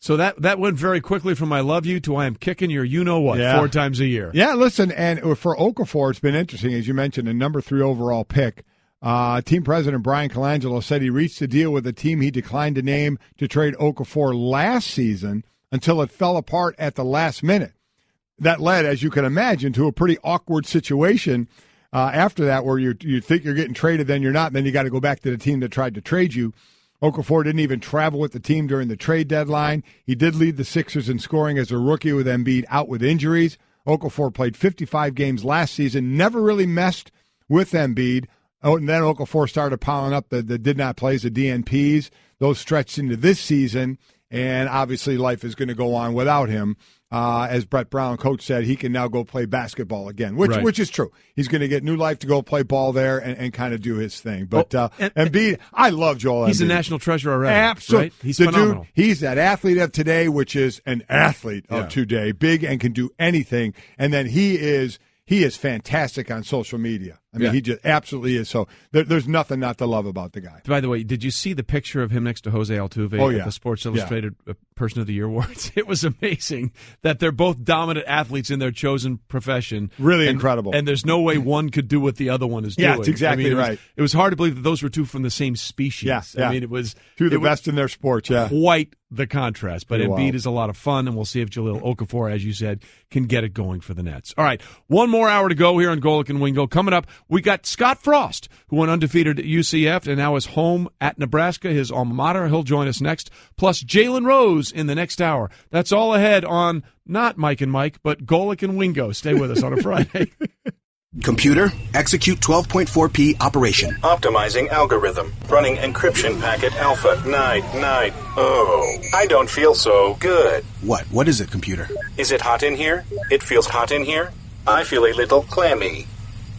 So that went very quickly from I love you to I am kicking your you-know-what 4 times a year. Yeah, listen, and for Okafor, it's been interesting. As you mentioned, a number 3 overall pick. Team president Brian Colangelo said he reached a deal with a team he declined to name to trade Okafor last season until it fell apart at the last minute. That led, as you can imagine, to a pretty awkward situation after that where you think you're getting traded, then you're not, and then you got to go back to the team that tried to trade you. Okafor didn't even travel with the team during the trade deadline. He did lead the Sixers in scoring as a rookie with Embiid out with injuries. Okafor played 55 games last season, never really messed with Embiid. Oh, and then Okafor started piling up the did not plays, the DNPs. Those stretched into this season, and obviously life is going to go on without him. As Brett Brown, coach, said, he can now go play basketball again, which is true. He's going to get new life to go play ball there and kind of do his thing. But Embiid, I love Joel Embiid. He's a national treasure already. Absolutely. Right? He's phenomenal. Dude, he's that athlete of today, which is an athlete of today, big and can do anything. And then he is fantastic on social media. I mean, he just absolutely is. So there's nothing not to love about the guy. By the way, did you see the picture of him next to Jose Altuve at the Sports Illustrated Person of the Year Awards? It was amazing that they're both dominant athletes in their chosen profession. Really incredible. And there's no way one could do what the other one is doing. Yeah, that's exactly right. It was hard to believe that those were 2 from the same species. Yeah. I mean, it was 2 of the best in their sports, quite the contrast. But Embiid wild. is a lot of fun, and we'll see if Jahlil Okafor, as you said, can get it going for the Nets. All right, 1 more hour to go here on Golic and Wingo. Coming up, we got Scott Frost, who went undefeated at UCF and now is home at Nebraska, his alma mater. He'll join us next, plus Jalen Rose in the next hour. That's all ahead on not Mike and Mike, but Golic and Wingo. Stay with us on a Friday. Computer, execute 12.4p operation. Optimizing algorithm. Running encryption packet alpha. Night. Oh, I don't feel so good. What is it, computer? Is it hot in here? It feels hot in here. I feel a little clammy.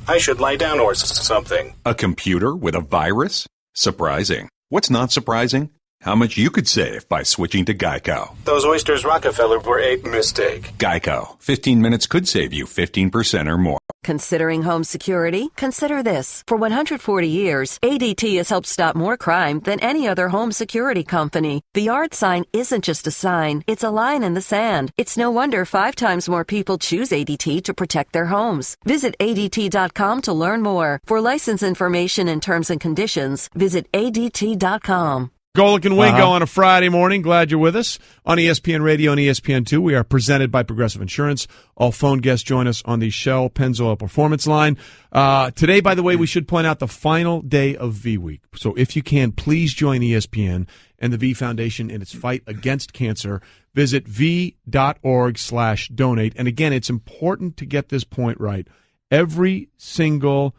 I should lie down or something. A computer with a virus? Surprising. What's not surprising? How much you could save by switching to Geico. Those oysters Rockefeller were a mistake. Geico. 15 minutes could save you 15% or more. Considering home security? Consider this. For 140 years, ADT has helped stop more crime than any other home security company. The yard sign isn't just a sign, it's a line in the sand. It's no wonder 5 times more people choose ADT to protect their homes. Visit ADT.com to learn more. For license information and terms and conditions, visit ADT.com. Golic and Wingo on a Friday morning. Glad you're with us on ESPN Radio and ESPN2. We are presented by Progressive Insurance. All phone guests join us on the Shell Pennzoil Performance Line. Today, by the way, we should point out the final day of V Week. So if you can, please join ESPN and the V Foundation in its fight against cancer. Visit v.org/donate. And again, it's important to get this point right. Every single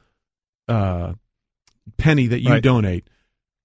penny that you donate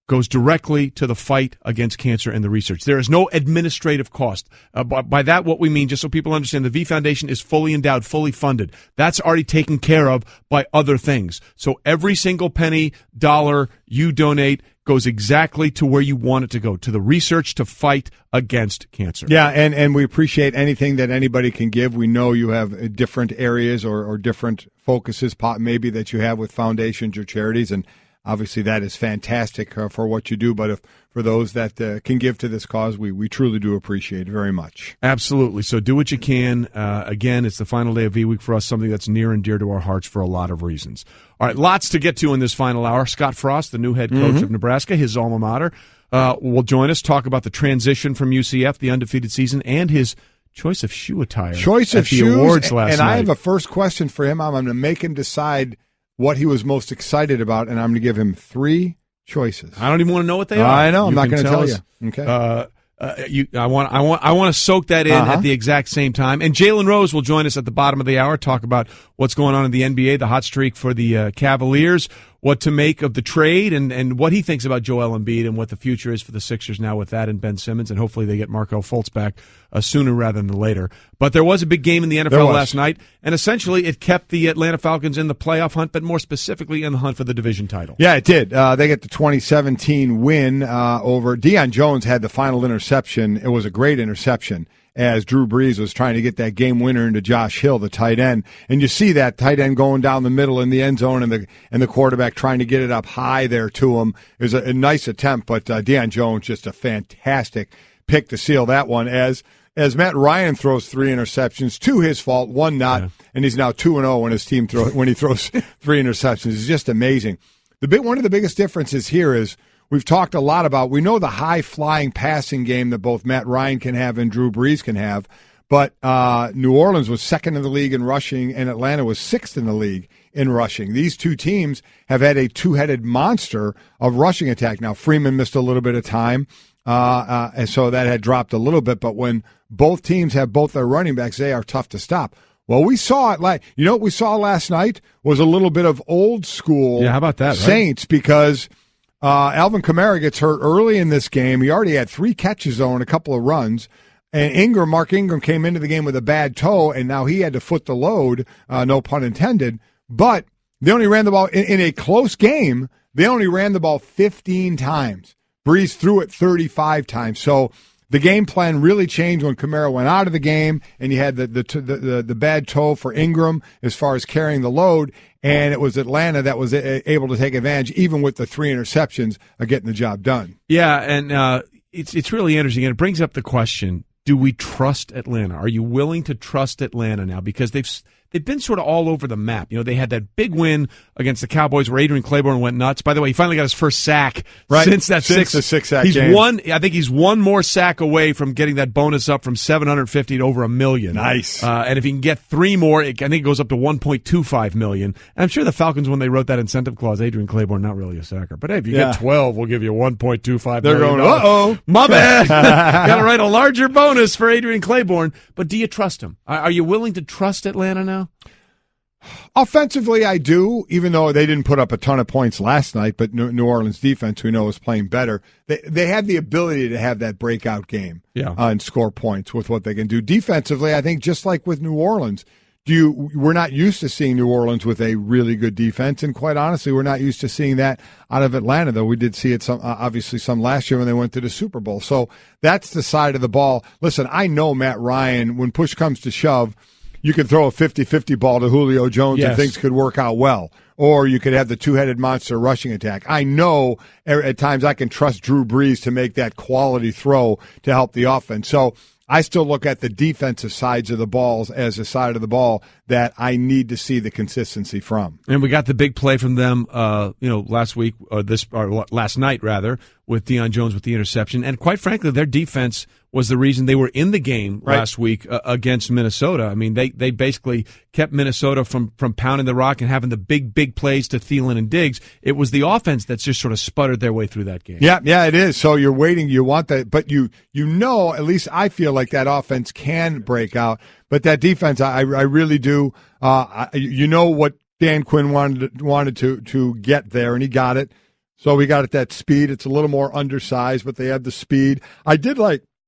goes directly to the fight against cancer and the research. There is no administrative cost. By that, what we mean, just so people understand, the V Foundation is fully endowed, fully funded. That's already taken care of by other things. So every single penny, dollar you donate goes exactly to where you want it to go, to the research to fight against cancer. Yeah, and we appreciate anything that anybody can give. We know you have different areas or different focuses maybe that you have with foundations or charities, and obviously, that is fantastic for what you do, but for those that can give to this cause, we truly do appreciate it very much. Absolutely. So do what you can. Again, it's the final day of V-Week for us, something that's near and dear to our hearts for a lot of reasons. All right, lots to get to in this final hour. Scott Frost, the new head coach of Nebraska, his alma mater, will join us, talk about the transition from UCF, the undefeated season, and his choice of shoe attire at the awards last night. And I have a first question for him. I'm going to make him decide what he was most excited about, and I'm going to give him 3 choices. I don't even want to know what they are. I know. I'm not going to tell you. Okay. I want to soak that in at the exact same time. And Jalen Rose will join us at the bottom of the hour, talk about what's going on in the NBA, the hot streak for the Cavaliers, what to make of the trade, and what he thinks about Joel Embiid and what the future is for the Sixers now with that and Ben Simmons, and hopefully they get Markelle Fultz back sooner rather than later. But there was a big game in the NFL last night, and essentially it kept the Atlanta Falcons in the playoff hunt, but more specifically in the hunt for the division title. Yeah, it did. They get the 2017 win over Deion Jones had the final interception. It was a great interception as Drew Brees was trying to get that game winner into Josh Hill, the tight end. And you see that tight end going down the middle in the end zone and the quarterback trying to get it up high there to him. It was a nice attempt, but Deion Jones just a fantastic pick to seal that one as Matt Ryan throws 3 interceptions, 2 his fault, 1 not, and he's now 2-0 when his team when he throws 3 interceptions. It's just amazing. One of the biggest differences here is we've talked a lot about, we know the high-flying passing game that both Matt Ryan can have and Drew Brees can have, but New Orleans was 2nd in the league in rushing, and Atlanta was 6th in the league in rushing. These two teams have had a two-headed monster of rushing attack. Now, Freeman missed a little bit of time, and so that had dropped a little bit, but when both teams have both their running backs, they are tough to stop. Well, we saw it what we saw last night was a little bit of old school how about that, Saints, because Alvin Kamara gets hurt early in this game. He already had 3 catches, though, and a couple of runs. And Mark Ingram came into the game with a bad toe, and now he had to foot the load, no pun intended. But they only ran the ball in a close game. They only ran the ball 15 times. Brees threw it 35 times. So the game plan really changed when Kamara went out of the game, and you had the bad toe for Ingram as far as carrying the load, and it was Atlanta that was able to take advantage, even with the 3 interceptions, of getting the job done. Yeah, and it's really interesting, and it brings up the question: do we trust Atlanta? Are you willing to trust Atlanta now? Because they've been sort of all over the map. They had that big win against the Cowboys where Adrian Claiborne went nuts. By the way, he finally got his first sack since the six-sack game. I think he's one more sack away from getting that bonus up from $750 to over $1 million. Nice. And if he can get 3 more, I think it goes up to $1.25 million. And I'm sure the Falcons, when they wrote that incentive clause, Adrian Claiborne, not really a sacker, but hey, if you get 12, we'll give you $1.25 million. They're going, uh-oh. My bad. Got to write a larger bonus for Adrian Claiborne. But do you trust him? Are you willing to trust Atlanta now? Offensively, I do, even though they didn't put up a ton of points last night, but New Orleans defense, we know, is playing better. They have the ability to have that breakout game and score points with what they can do. Defensively, I think just like with New Orleans, we're not used to seeing New Orleans with a really good defense, and quite honestly, we're not used to seeing that out of Atlanta, though we did see it obviously some last year when they went to the Super Bowl. So that's the side of the ball. Listen, I know Matt Ryan, when push comes to shove, you could throw a 50-50 ball to Julio Jones and things could work out well. Or you could have the two-headed monster rushing attack. I know at times I can trust Drew Brees to make that quality throw to help the offense. So I still look at the defensive sides of the balls as a side of the ball that I need to see the consistency from. And we got the big play from them, last week, or last night rather, with Deion Jones with the interception. And quite frankly, their defense was the reason they were in the game last week against Minnesota. I mean, they basically kept Minnesota from pounding the rock and having the big plays to Thielen and Diggs. It was the offense that's just sort of sputtered their way through that game. Yeah, it is. So you're waiting, you want that, but you know, at least I feel like that offense can break out. But that defense, I really do. You know what Dan Quinn wanted to get there, and he got it. So we got it that speed. It's a little more undersized, but they have the speed.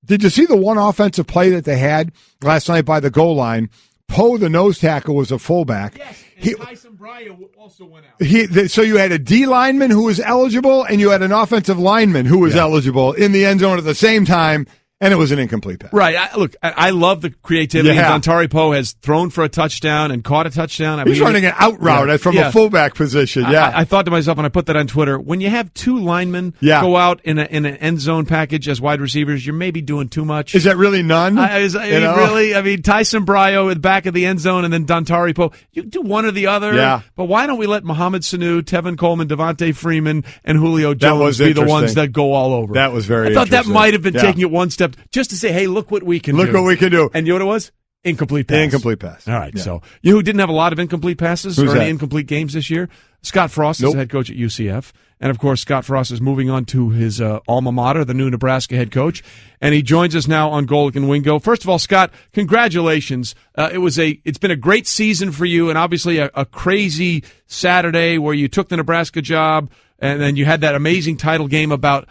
Did you see the one offensive play that they had last night by the goal line? Poe, the nose tackle, was a fullback. Yes, and Tyson Brya also went out. So you had a D lineman who was eligible, and you had an offensive lineman who was eligible in the end zone at the same time, and it was an incomplete pass. Right. I love the creativity. Yeah. Dontari Poe has thrown for a touchdown and caught a touchdown. He's running an out route from a fullback position. Yeah. I thought to myself, and I put that on Twitter, when you have two linemen go out in an end zone package as wide receivers, you're maybe doing too much. Is that really none? Really? I mean, Tyson Bryo at the back of the end zone and then Dontari Poe. You do one or the other. Yeah. But why don't we let Mohamed Sanu, Tevin Coleman, Devontae Freeman, and Julio Jones be the ones that go all over? That was very I thought that might have been taking it one step just to say, hey, look what we can do. Look what we can do. And you know what it was? Incomplete pass. Incomplete pass. All right. Yeah. So you who didn't have a lot of incomplete passes or any incomplete games this year? Scott Frost is the head coach at UCF. And, of course, Scott Frost is moving on to his alma mater, the new Nebraska head coach. And he joins us now on Golic and Wingo. First of all, Scott, congratulations. It's been a great season for you, and obviously a crazy Saturday where you took the Nebraska job, and then you had that amazing title game about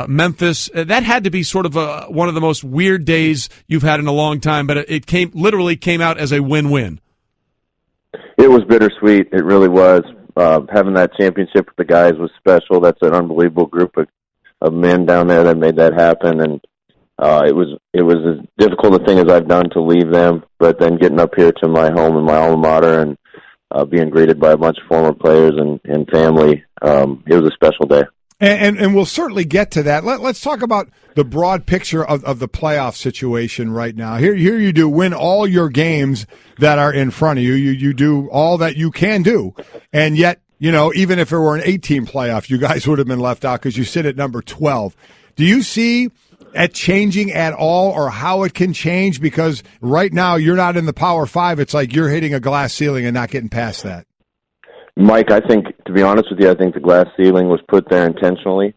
Memphis. That had to be sort of one of the most weird days you've had in a long time, but it literally came out as a win-win. It was bittersweet. It really was. Having that championship with the guys was special. That's an unbelievable group of men down there that made that happen, and it was as difficult a thing as I've done to leave them, but then getting up here to my home and my alma mater and being greeted by a bunch of former players and family, it was a special day. And we'll certainly get to that. Let's talk about the broad picture of the playoff situation right now. Here you do win all your games that are in front of you. You do all that you can do. And yet, even if it were an 8-team playoff, you guys would have been left out because you sit at number 12. Do you see it changing at all or how it can change? Because right now you're not in the Power 5. It's like you're hitting a glass ceiling and not getting past that. Mike, I think, to be honest with you, I think the glass ceiling was put there intentionally.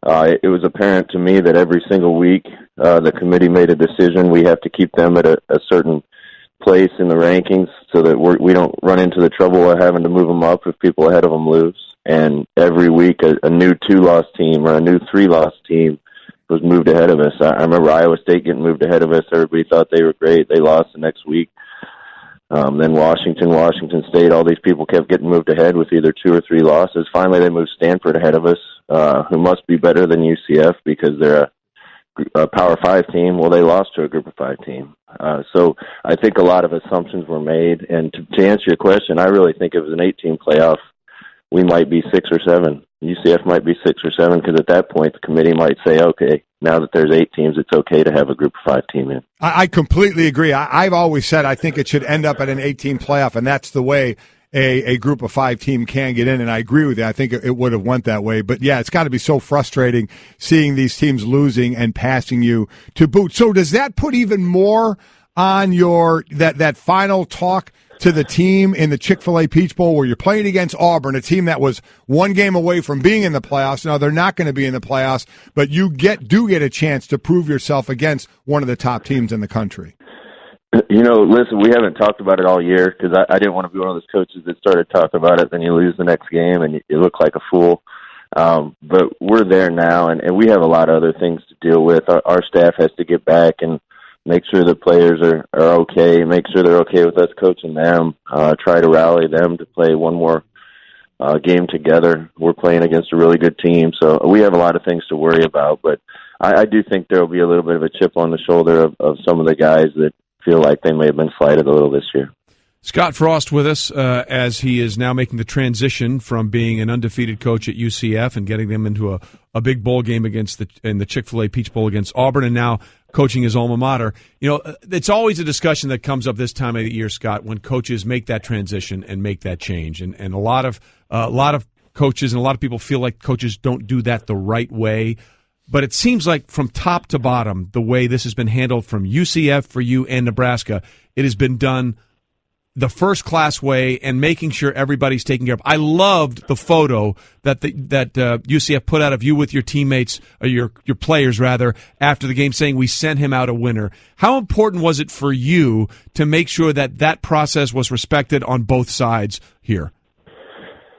It was apparent to me that every single week the committee made a decision. We have to keep them at a certain place in the rankings so that we don't run into the trouble of having to move them up if people ahead of them lose. And every week a new 2-loss team or a new 3-loss team was moved ahead of us. I remember Iowa State getting moved ahead of us. Everybody thought they were great. They lost the next week. Then Washington State, all these people kept getting moved ahead with either 2 or 3 losses. Finally, they moved Stanford ahead of us, who must be better than UCF because they're a Power 5 team. Well, they lost to a Group of 5 team. So I think a lot of assumptions were made. And to answer your question, I really think if it was an 8-team playoff, we might be 6 or 7. UCF might be 6 or 7, because at that point the committee might say, okay, now that there's 8 teams, it's okay to have a group of 5 team in. I completely agree. I've always said I think it should end up at an 8-team playoff, and that's the way a group of 5 team can get in, and I agree with you. I think it would have went that way. But, yeah, it's got to be so frustrating seeing these teams losing and passing you to boot. So does that put even more on your that final talk to the team in the Chick-fil-A Peach Bowl where you're playing against Auburn, a team that was 1 game away from being in the playoffs? Now, they're not going to be in the playoffs, but you do get a chance to prove yourself against one of the top teams in the country. Listen, we haven't talked about it all year because I didn't want to be one of those coaches that started talking about it, then you lose the next game and you look like a fool. But we're there now, and we have a lot of other things to deal with. Our staff has to get back and make sure the players are okay, make sure they're okay with us coaching them, try to rally them to play one more game together. We're playing against a really good team, so we have a lot of things to worry about. But I do think there will be a little bit of a chip on the shoulder of some of the guys that feel like they may have been slighted a little this year. Scott Frost with us as he is now making the transition from being an undefeated coach at UCF and getting them into a big bowl game in the Chick-fil-A Peach Bowl against Auburn, and now coaching his alma mater. It's always a discussion that comes up this time of the year, Scott, when coaches make that transition and make that change, and a lot of coaches and a lot of people feel like coaches don't do that the right way. But it seems like from top to bottom, the way this has been handled from UCF for you and Nebraska, it has been done the first-class way and making sure everybody's taken care of. I loved the photo that UCF put out of you with your teammates, or your players, rather, after the game, saying we sent him out a winner. How important was it for you to make sure that process was respected on both sides here?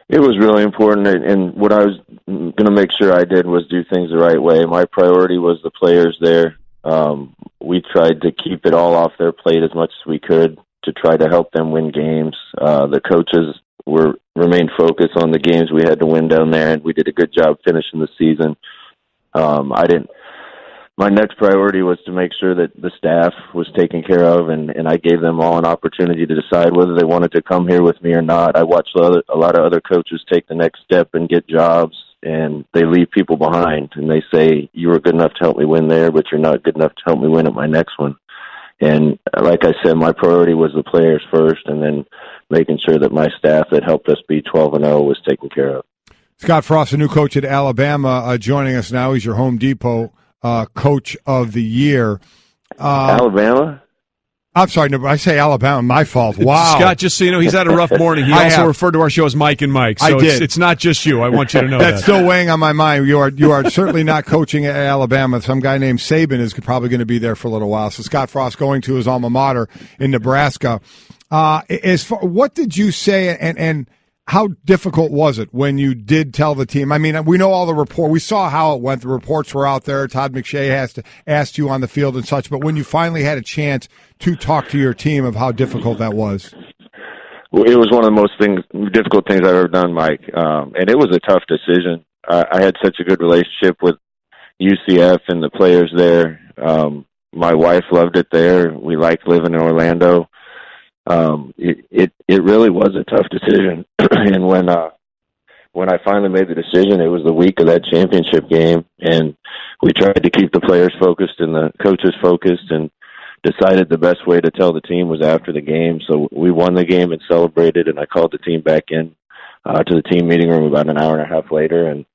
It was really important, and what I was going to make sure I did was do things the right way. My priority was the players there. We tried to keep it all off their plate as much as we could to try to help them win games. The coaches remained focused on the games we had to win down there, and we did a good job finishing the season. My next priority was to make sure that the staff was taken care of, and I gave them all an opportunity to decide whether they wanted to come here with me or not. I watched a lot of other coaches take the next step and get jobs, and they leave people behind, and they say, you were good enough to help me win there, but you're not good enough to help me win at my next one. And like I said, my priority was the players first, and then making sure that my staff that helped us be 12-0 was taken care of. Scott Frost, the new coach at Alabama, joining us now. He's your Home Depot Coach of the Year. Alabama? I'm sorry, no, I say Alabama. My fault. Wow. Scott, just so you know, he's had a rough morning. He also referred to our show as Mike and Mike. So I did. It's not just you. I want you to know That's that. still weighing on my mind. You are certainly not coaching at Alabama. Some guy named Saban is probably going to be there for a little while. So Scott Frost going to his alma mater in Nebraska. What did you say, and how difficult was it when you did tell the team? I mean, we know all the report. We saw how it went. The reports were out there. Todd McShay asked you on the field and such. But when you finally had a chance to talk to your team of how difficult that was. Well, it was one of the most difficult things I've ever done, Mike. And it was a tough decision. I had such a good relationship with UCF and the players there. My wife loved it there. We liked living in Orlando. It really was a tough decision. And when I finally made the decision, it was the week of that championship game, and we tried to keep the players focused and the coaches focused, and decided the best way to tell the team was after the game. So we won the game and celebrated, and I called the team back in to the team meeting room about an hour and a half later and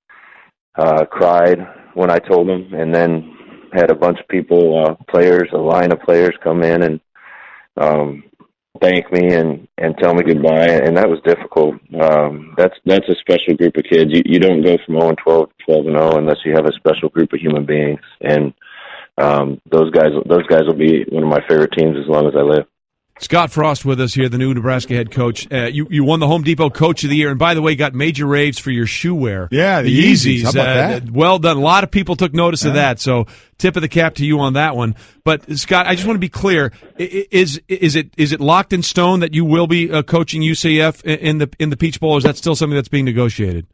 cried when I told them, and then had a bunch of people, a line of players come in and thank me and tell me goodbye, and that was difficult. That's a special group of kids. You don't go from 0-12 to 12-0 unless you have a special group of human beings, and those guys will be one of my favorite teams as long as I live. Scott Frost with us here, the new Nebraska head coach. You won the Home Depot Coach of the Year, and by the way, got major raves for your shoe wear. Yeah, the Yeezys. How about that? Well done. A lot of people took notice of that, so tip of the cap to you on that one. But Scott, I just want to be clear: is it locked in stone that you will be coaching UCF in the Peach Bowl, or is that still something that's being negotiated?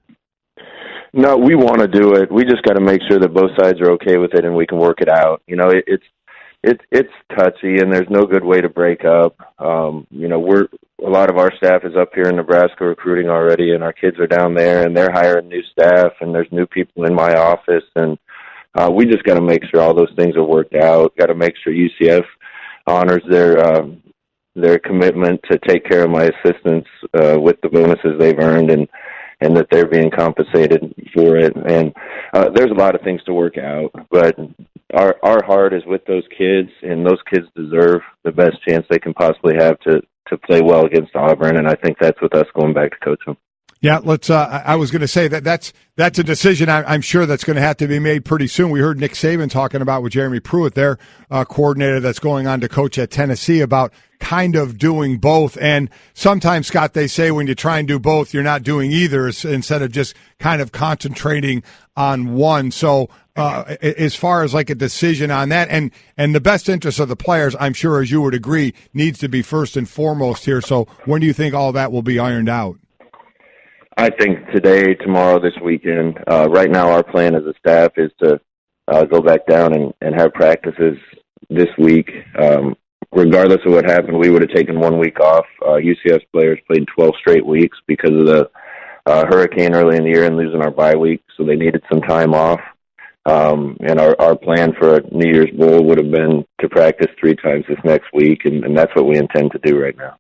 No, we want to do it. We just got to make sure that both sides are okay with it and we can work it out. It's touchy, and there's no good way to break up. a lot of our staff is up here in Nebraska recruiting already, and our kids are down there, and they're hiring new staff, and there's new people in my office, and we just got to make sure all those things are worked out. Got to make sure UCF honors their commitment to take care of my assistants with the bonuses they've earned, and that they're being compensated for it. And there's a lot of things to work out, but our heart is with those kids, and those kids deserve the best chance they can possibly have to play well against Auburn, and I think that's with us going back to coach them. Yeah, let's. I was going to say that's a decision I'm sure that's going to have to be made pretty soon. We heard Nick Saban talking about with Jeremy Pruitt, their coordinator that's going on to coach at Tennessee, about kind of doing both. And sometimes, Scott, they say when you try and do both, you're not doing either, instead of just kind of concentrating on one. So as far as like a decision on that, and the best interest of the players, I'm sure, as you would agree, needs to be first and foremost here. So when do you think all that will be ironed out? I think today, tomorrow, this weekend. Right now, our plan as a staff is to go back down and have practices this week. Regardless of what happened, we would have taken 1 week off. UCF's players played 12 straight weeks because of the hurricane early in the year and losing our bye week, so they needed some time off. And our plan for a New Year's Bowl would have been to practice 3 times this next week, and that's what we intend to do right now.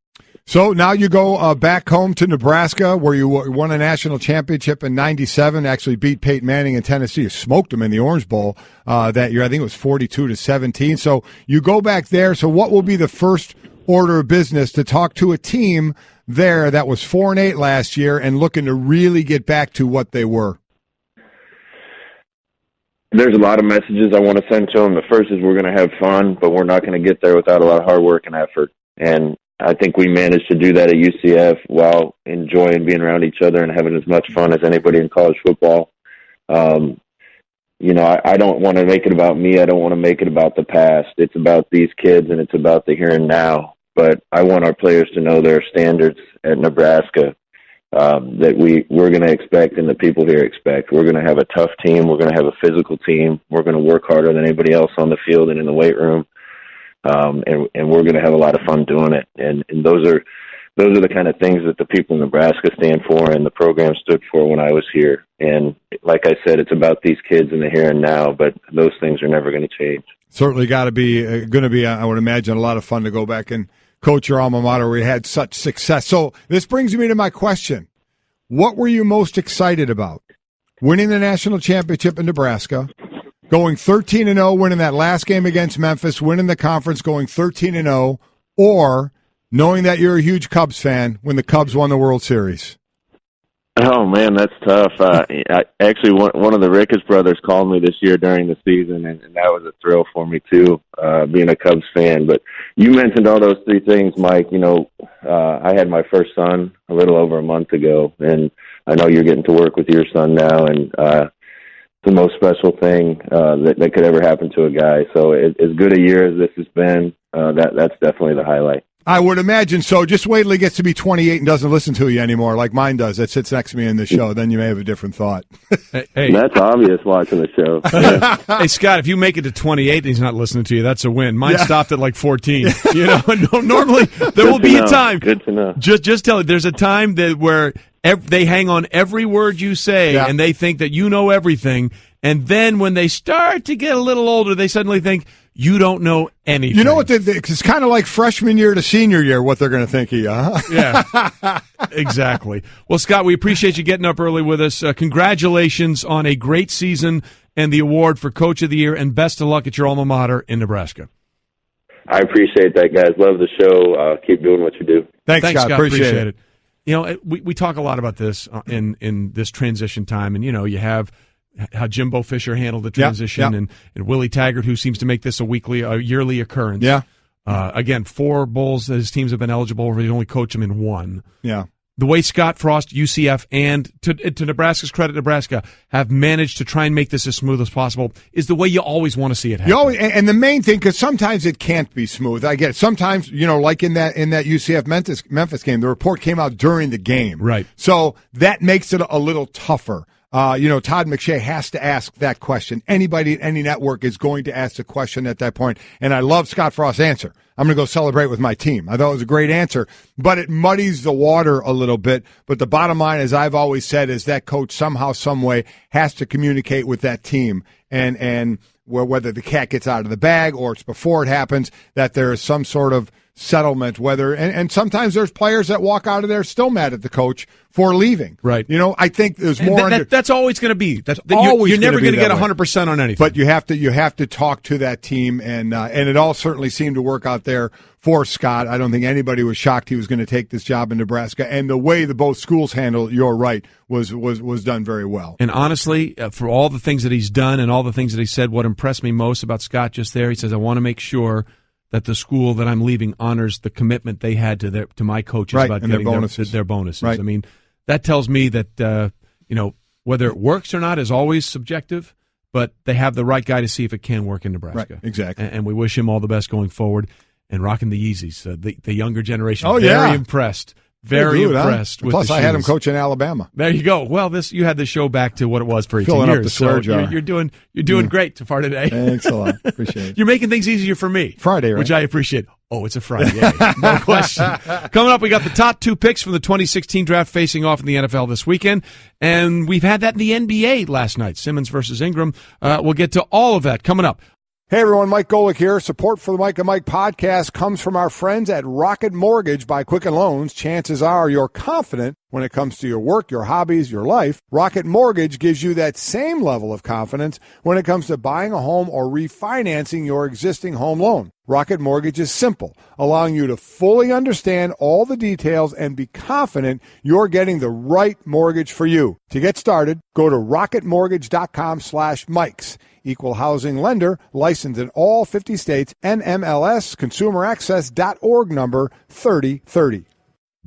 So now you go back home to Nebraska, where you won a national championship in '97. Actually beat Peyton Manning in Tennessee. You smoked them in the Orange Bowl that year. I think it was 42-17. So you go back there. So what will be the first order of business to talk to a team there that was 4-8 last year and looking to really get back to what they were? There's a lot of messages I want to send to them. The first is we're going to have fun, but we're not going to get there without a lot of hard work and effort. And I think we managed to do that at UCF while enjoying being around each other and having as much fun as anybody in college football. I don't want to make it about me. I don't want to make it about the past. It's about these kids, and it's about the here and now. But I want our players to know there are standards at Nebraska that we're going to expect and the people here expect. We're going to have a tough team. We're going to have a physical team. We're going to work harder than anybody else on the field and in the weight room. And we're going to have a lot of fun doing it. And those are the kind of things that the people in Nebraska stand for and the program stood for when I was here. And like I said, it's about these kids in the here and now, but those things are never going to change. Certainly going to be, I would imagine, a lot of fun to go back and coach your alma mater where you had such success. So this brings me to my question. What were you most excited about? Winning the national championship in Nebraska, going 13-0, winning that last game against Memphis, winning the conference, going 13-0, or knowing that you're a huge Cubs fan when the Cubs won the World Series? Oh, man, that's tough. Actually, one of the Ricketts brothers called me this year during the season, and that was a thrill for me, too, being a Cubs fan. But you mentioned all those 3 things, Mike. I had my first son a little over a month ago, and I know you're getting to work with your son now, and the most special thing that could ever happen to a guy. So as good a year as this has been, that's definitely the highlight. I would imagine so. Just wait till he gets to be 28 and doesn't listen to you anymore like mine does. That sits next to me in the show. Then you may have a different thought. Hey. That's obvious watching the show. Yeah. Hey, Scott, if you make it to 28 and he's not listening to you, that's a win. Mine stopped at like 14. Normally there will be a time. Good to know. Just tell it. There's a time where they hang on every word you say, and they think that you know everything. And then when they start to get a little older, they suddenly think you don't know anything. You know what? It's kind of like freshman year to senior year, what they're going to think of you, huh? Yeah, exactly. Well, Scott, we appreciate you getting up early with us. Congratulations on a great season and the award for Coach of the Year, and best of luck at your alma mater in Nebraska. I appreciate that, guys. Love the show. Keep doing what you do. Thanks, Scott. Appreciate it. We talk a lot about this in this transition time, and you have how Jimbo Fisher handled the transition, and Willie Taggart, who seems to make this a yearly occurrence. Yeah. Again, 4 bowls that his teams have been eligible for. They only coach them in 1. Yeah. The way Scott Frost, UCF, and to Nebraska's credit, Nebraska have managed to try and make this as smooth as possible is the way you always want to see it happen. And the main thing, because sometimes it can't be smooth. I get it. Sometimes, like in that UCF Memphis game, the report came out during the game. Right. So that makes it a little tougher. Todd McShay has to ask that question. Anybody at any network is going to ask the question at that point. And I love Scott Frost's answer. I'm going to go celebrate with my team. I thought it was a great answer, but it muddies the water a little bit. But the bottom line, as I've always said, is that coach somehow, some way has to communicate with that team. And whether the cat gets out of the bag or it's before it happens, that there is some sort of settlement, and sometimes there's players that walk out of there still mad at the coach for leaving. Right. I think there's more. That's always going to be. You're never going to get 100% on anything. But you have to talk to that team, and it all certainly seemed to work out there for Scott. I don't think anybody was shocked he was going to take this job in Nebraska, and the way the both schools handled, you're right, was done very well. And honestly, for all the things that he's done and all the things that he said, what impressed me most about Scott just there, he says, I want to make sure that the school that I'm leaving honors the commitment they had to my coaches about getting their bonuses. Right. I mean, that tells me that whether it works or not is always subjective, but they have the right guy to see if it can work in Nebraska. Right, exactly. And we wish him all the best going forward. And rocking the Yeezys, the younger generation, very impressed. Very impressed with Plus, the I shoes. had him coach in Alabama. There you go. Well, you had the show back to what it was for 18 Filling years. Up the swear jar. You're doing great so far today. Thanks a lot. Appreciate it. You're making things easier for me. Friday, right? Which I appreciate. Oh, it's a Friday. No question. Coming up, we got the top 2 picks from the 2016 draft facing off in the NFL this weekend. And we've had that in the NBA last night, Simmons versus Ingram. We'll get to all of that coming up. Hey everyone, Mike Golic here. Support for the Mike and Mike podcast comes from our friends at Rocket Mortgage by Quicken Loans. Chances are you're confident when it comes to your work, your hobbies, your life. Rocket Mortgage gives you that same level of confidence when it comes to buying a home or refinancing your existing home loan. Rocket Mortgage is simple, allowing you to fully understand all the details and be confident you're getting the right mortgage for you. To get started, go to rocketmortgage.com/Mikes. Equal housing lender, licensed in all 50 states, NMLS, consumeraccess.org number 3030.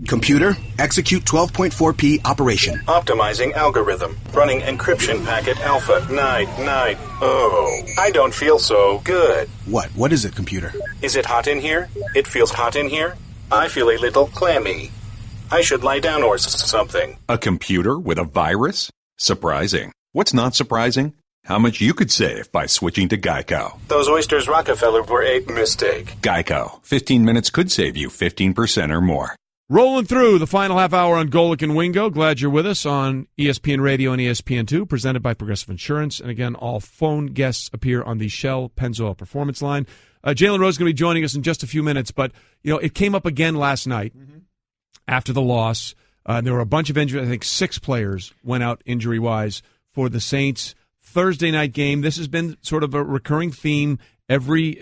Computer, execute 12.4p operation. Optimizing algorithm. Running encryption packet alpha 990. Oh, I don't feel so good. What is it, computer? Is it hot in here? It feels hot in here. I feel a little clammy. I should lie down or something. A computer with a virus? Surprising. What's not surprising? How much you could save by switching to Geico. Those oysters Rockefeller were a mistake. Geico. 15 minutes could save you 15% or more. Rolling through the final half hour on Golic and Wingo. Glad you're with us on ESPN Radio and ESPN2, presented by Progressive Insurance. And again, all phone guests appear on the Shell Pennzoil Performance Line. Jalen Rose is going to be joining us in just a few minutes, but it came up again last night after the loss. There were a bunch of injuries. I think 6 players went out injury-wise for the Saints. Thursday night game. This has been sort of a recurring theme every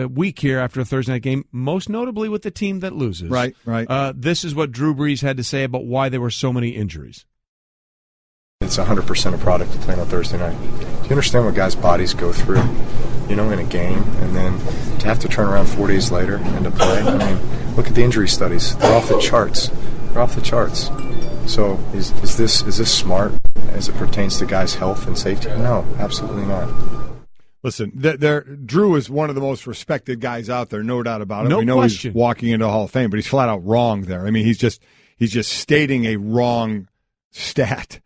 week here after a Thursday night game, most notably with the team that loses. Right. This is what Drew Brees had to say about why there were so many injuries. It's 100% a product of playing on Thursday night. Do you understand what guys' bodies go through, in a game, and then to have to turn around 4 days later and to play? I mean, look at the injury studies. They're off the charts. So is this smart as it pertains to guys' health and safety? No, absolutely not. Listen, Drew is one of the most respected guys out there, no doubt about it. No we know question. He's walking into Hall of Fame, but he's flat out wrong there. I mean, he's just stating a wrong stat.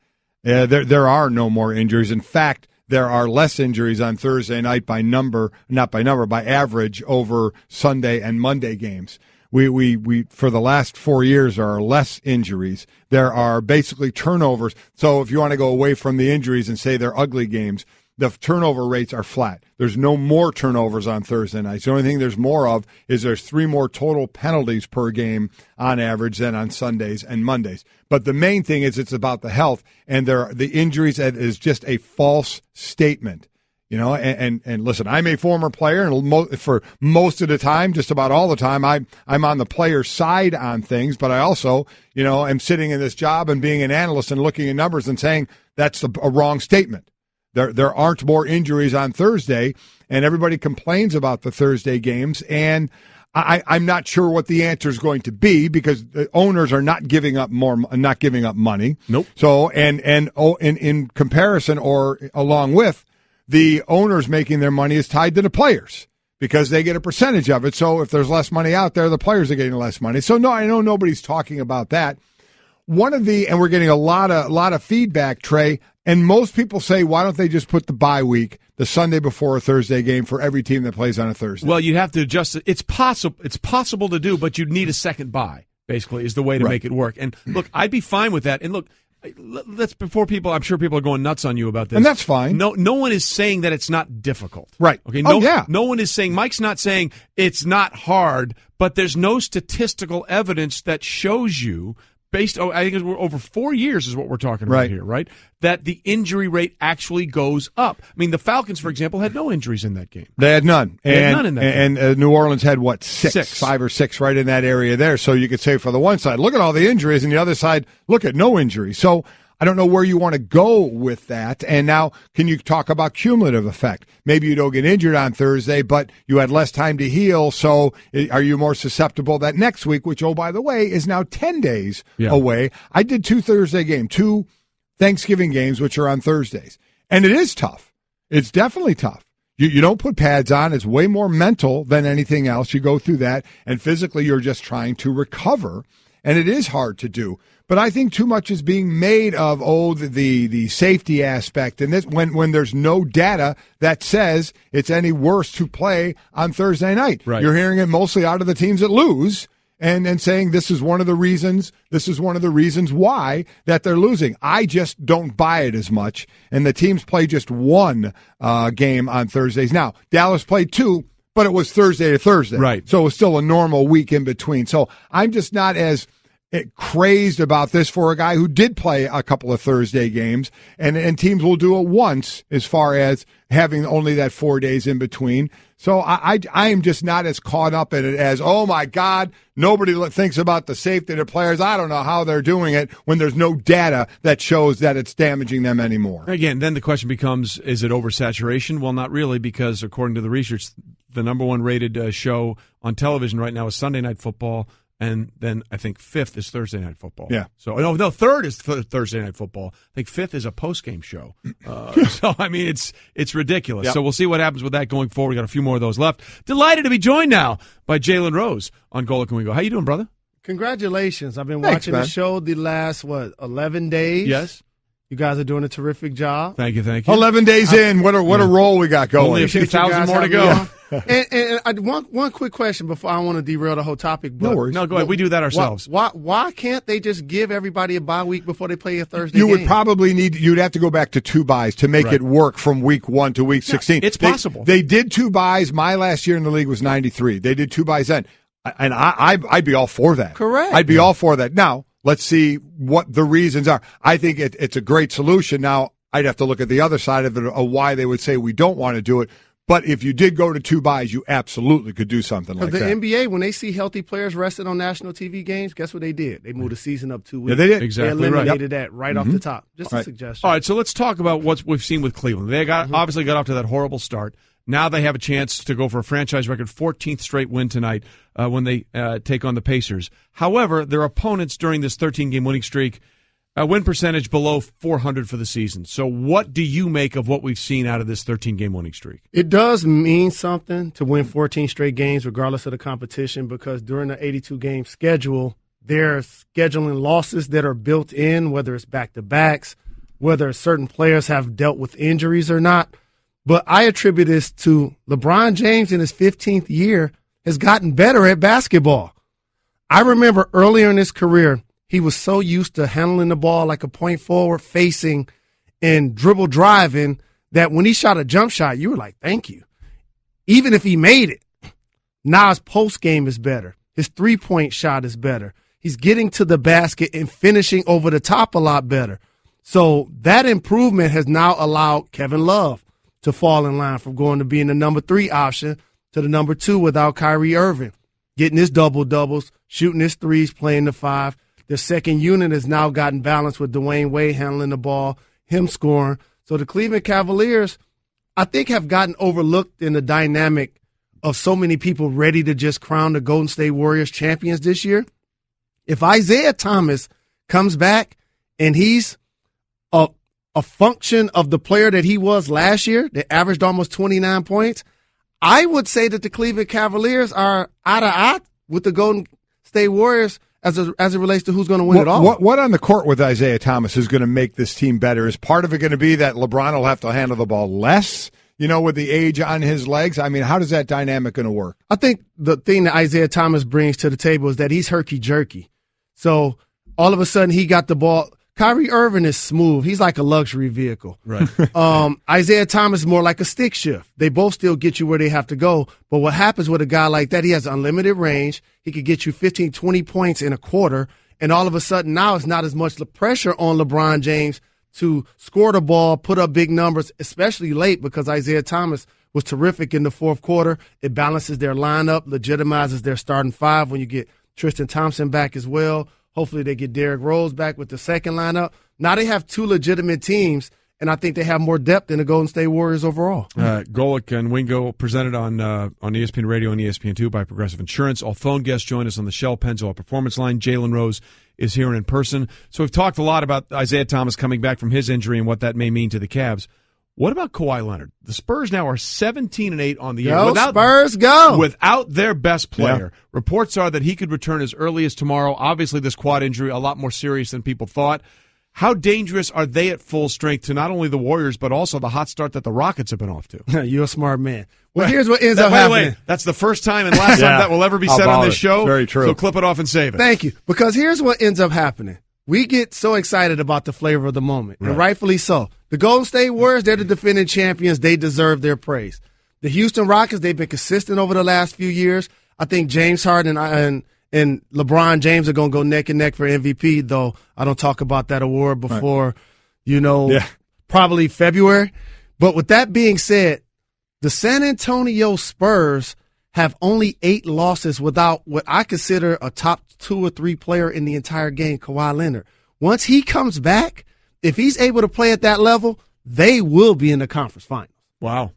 There are no more injuries. In fact, there are less injuries on Thursday night by average over Sunday and Monday games. We for the last 4 years there are less injuries. There are basically turnovers. So if you want to go away from the injuries and say they're ugly games, the turnover rates are flat. There's no more turnovers on Thursday nights. The only thing there's more of is there's 3 more total penalties per game on average than on Sundays and Mondays. But the main thing is it's about the health, and the injuries is just a false statement. And listen, I'm a former player, and for most of the time, just about all the time, I'm on the player's side on things, but I also, am sitting in this job and being an analyst and looking at numbers and saying that's a wrong statement. There aren't more injuries on Thursday, and everybody complains about the Thursday games, and I'm not sure what the answer is going to be because the owners are not giving up money. Nope. So, and in comparison or along with, the owners making their money is tied to the players because they get a percentage of it. So if there's less money out there, the players are getting less money. So no, I know nobody's talking about that. And we're getting a lot of feedback, Trey. And most people say, why don't they just put the bye week the Sunday before a Thursday game for every team that plays on a Thursday? Well, you'd have to adjust it. It's possible to do, but you'd need a second bye, basically, is the way to make it work. And look, I'd be fine with that. And look, I'm sure people are going nuts on you about this. And that's fine. No one is saying that it's not difficult. Right. Okay. No one is saying, Mike's not saying it's not hard, but there's no statistical evidence that shows you, I think it's over 4 years is what we're talking about here, right? That the injury rate actually goes up. I mean, the Falcons, for example, had no injuries in that game. They had none. They had none in that game. And New Orleans had, what, 5 or 6 right in that area there. So you could say for the one side, look at all the injuries, and the other side, look at no injuries. So I don't know where you want to go with that. And now, can you talk about cumulative effect? Maybe you don't get injured on Thursday, but you had less time to heal. So are you more susceptible that next week, which, oh, by the way, is now 10 days away? I did 2 Thursday games, 2 Thanksgiving games, which are on Thursdays. And it is tough. It's definitely tough. You don't put pads on. It's way more mental than anything else. You go through that, and physically you're just trying to recover. And it is hard to do. But I think too much is being made of, the safety aspect. And this, when there's no data that says it's any worse to play on Thursday night. Right. You're hearing it mostly out of the teams that lose and saying this is one of the reasons why that they're losing. I just don't buy it as much. And the teams play just one game on Thursdays. Now, Dallas played 2, but it was Thursday to Thursday. Right. So it was still a normal week in between. So I'm just not as crazed about this for a guy who did play a couple of Thursday games, and teams will do it once as far as having only that 4 days in between. So I am just not as caught up in it as, oh my God, nobody thinks about the safety of the players. I don't know how they're doing it when there's no data that shows that it's damaging them anymore. Again, then the question becomes, is it oversaturation? Well, not really, because according to the research, the number 1 rated show on television right now is Sunday Night Football. And then I think 5th is Thursday Night Football. Yeah. So no, 3rd is Thursday Night Football. I think 5th is a post-game show. So I mean, it's ridiculous. Yep. So we'll see what happens with that going forward. We got a few more of those left. Delighted to be joined now by Jalen Rose on Golic and Wingo. How you doing, brother? Congratulations! I've been watching the show the last 11 days. Yes. You guys are doing a terrific job. Thank you. 11 days in. What a role we got going. Only a few thousand more to go. And one quick question before I want to derail the whole topic. But no worries. No, go ahead. We do that ourselves. Why can't they just give everybody a bye week before they play a Thursday game? You would probably you'd have to go back to 2 byes to make it work from week 1 to week 16. It's possible. They did 2 byes. My last year in the league was 93. They did 2 byes then. And I'd be all for that. Correct. I'd be all for that. Now, let's see what the reasons are. I think it's a great solution. Now, I'd have to look at the other side of it, of why they would say we don't want to do it. But if you did go to 2 byes, you absolutely could do something like that. The NBA, when they see healthy players rested on national TV games, guess what they did? They moved the season up 2 weeks. Yeah, they did. Exactly. They eliminated that off the top. Just a suggestion. All right, so let's talk about what we've seen with Cleveland. They obviously got off to that horrible start. Now they have a chance to go for a franchise record 14th straight win tonight when they take on the Pacers. However, their opponents during this 13-game winning streak, win percentage below 400 for the season. So what do you make of what we've seen out of this 13-game winning streak? It does mean something to win 14 straight games regardless of the competition, because during the 82-game schedule, there are scheduling losses that are built in, whether it's back-to-backs, whether certain players have dealt with injuries or not. But I attribute this to LeBron James in his 15th year has gotten better at basketball. I remember earlier in his career, he was so used to handling the ball like a point forward, facing and dribble driving, that when he shot a jump shot, you were like, thank you. Even if he made it. Now his post game is better. His 3-point shot is better. He's getting to the basket and finishing over the top a lot better. So that improvement has now allowed Kevin Love to fall in line from going to being the number 3 option to the number 2 without Kyrie Irving, getting his double-doubles, shooting his threes, playing the 5. The second unit has now gotten balanced with Dwayne Wade handling the ball, him scoring. So the Cleveland Cavaliers, I think, have gotten overlooked in the dynamic of so many people ready to just crown the Golden State Warriors champions this year. If Isaiah Thomas comes back and he's a function of the player that he was last year, that averaged almost 29 points, I would say that the Cleveland Cavaliers are eye to eye with the Golden State Warriors as it relates to who's going to win it all. What on the court with Isaiah Thomas is going to make this team better? Is part of it going to be that LeBron will have to handle the ball less, with the age on his legs? I mean, how does that dynamic going to work? I think the thing that Isaiah Thomas brings to the table is that he's herky-jerky. So all of a sudden he got the ball. Kyrie Irving is smooth. He's like a luxury vehicle. Right. Isaiah Thomas is more like a stick shift. They both still get you where they have to go. But what happens with a guy like that, he has unlimited range. He could get you 15, 20 points in a quarter. And all of a sudden now it's not as much pressure on LeBron James to score the ball, put up big numbers, especially late because Isaiah Thomas was terrific in the fourth quarter. It balances their lineup, legitimizes their starting five when you get Tristan Thompson back as well. Hopefully they get Derrick Rose back with the second lineup. Now they have two legitimate teams, and I think they have more depth than the Golden State Warriors overall. Golic and Wingo presented on ESPN Radio and ESPN2 by Progressive Insurance. All phone guests join us on the Shell Pennzoil Performance Line. Jalen Rose is here in person. So we've talked a lot about Isaiah Thomas coming back from his injury and what that may mean to the Cavs. What about Kawhi Leonard? The Spurs now are 17-8 on the year. Spurs, go! Without their best player. Yeah. Reports are that he could return as early as tomorrow. Obviously, this quad injury, a lot more serious than people thought. How dangerous are they at full strength to not only the Warriors, but also the hot start that the Rockets have been off to? You're a smart man. Well, here's what ends up happening. By the way, that's the first time and last time that will ever be said on this show. Very true. So clip it off and save it. Thank you. Because here's what ends up happening. We get so excited about the flavor of the moment, and rightfully so. The Golden State Warriors, they're the defending champions. They deserve their praise. The Houston Rockets, they've been consistent over the last few years. I think James Harden and LeBron James are going to go neck and neck for MVP, though I don't talk about that award before, probably February. But with that being said, the San Antonio Spurs have only 8 losses without what I consider a top 2 or 3 player in the entire game, Kawhi Leonard. Once he comes back, if he's able to play at that level, they will be in the conference finals. Wow.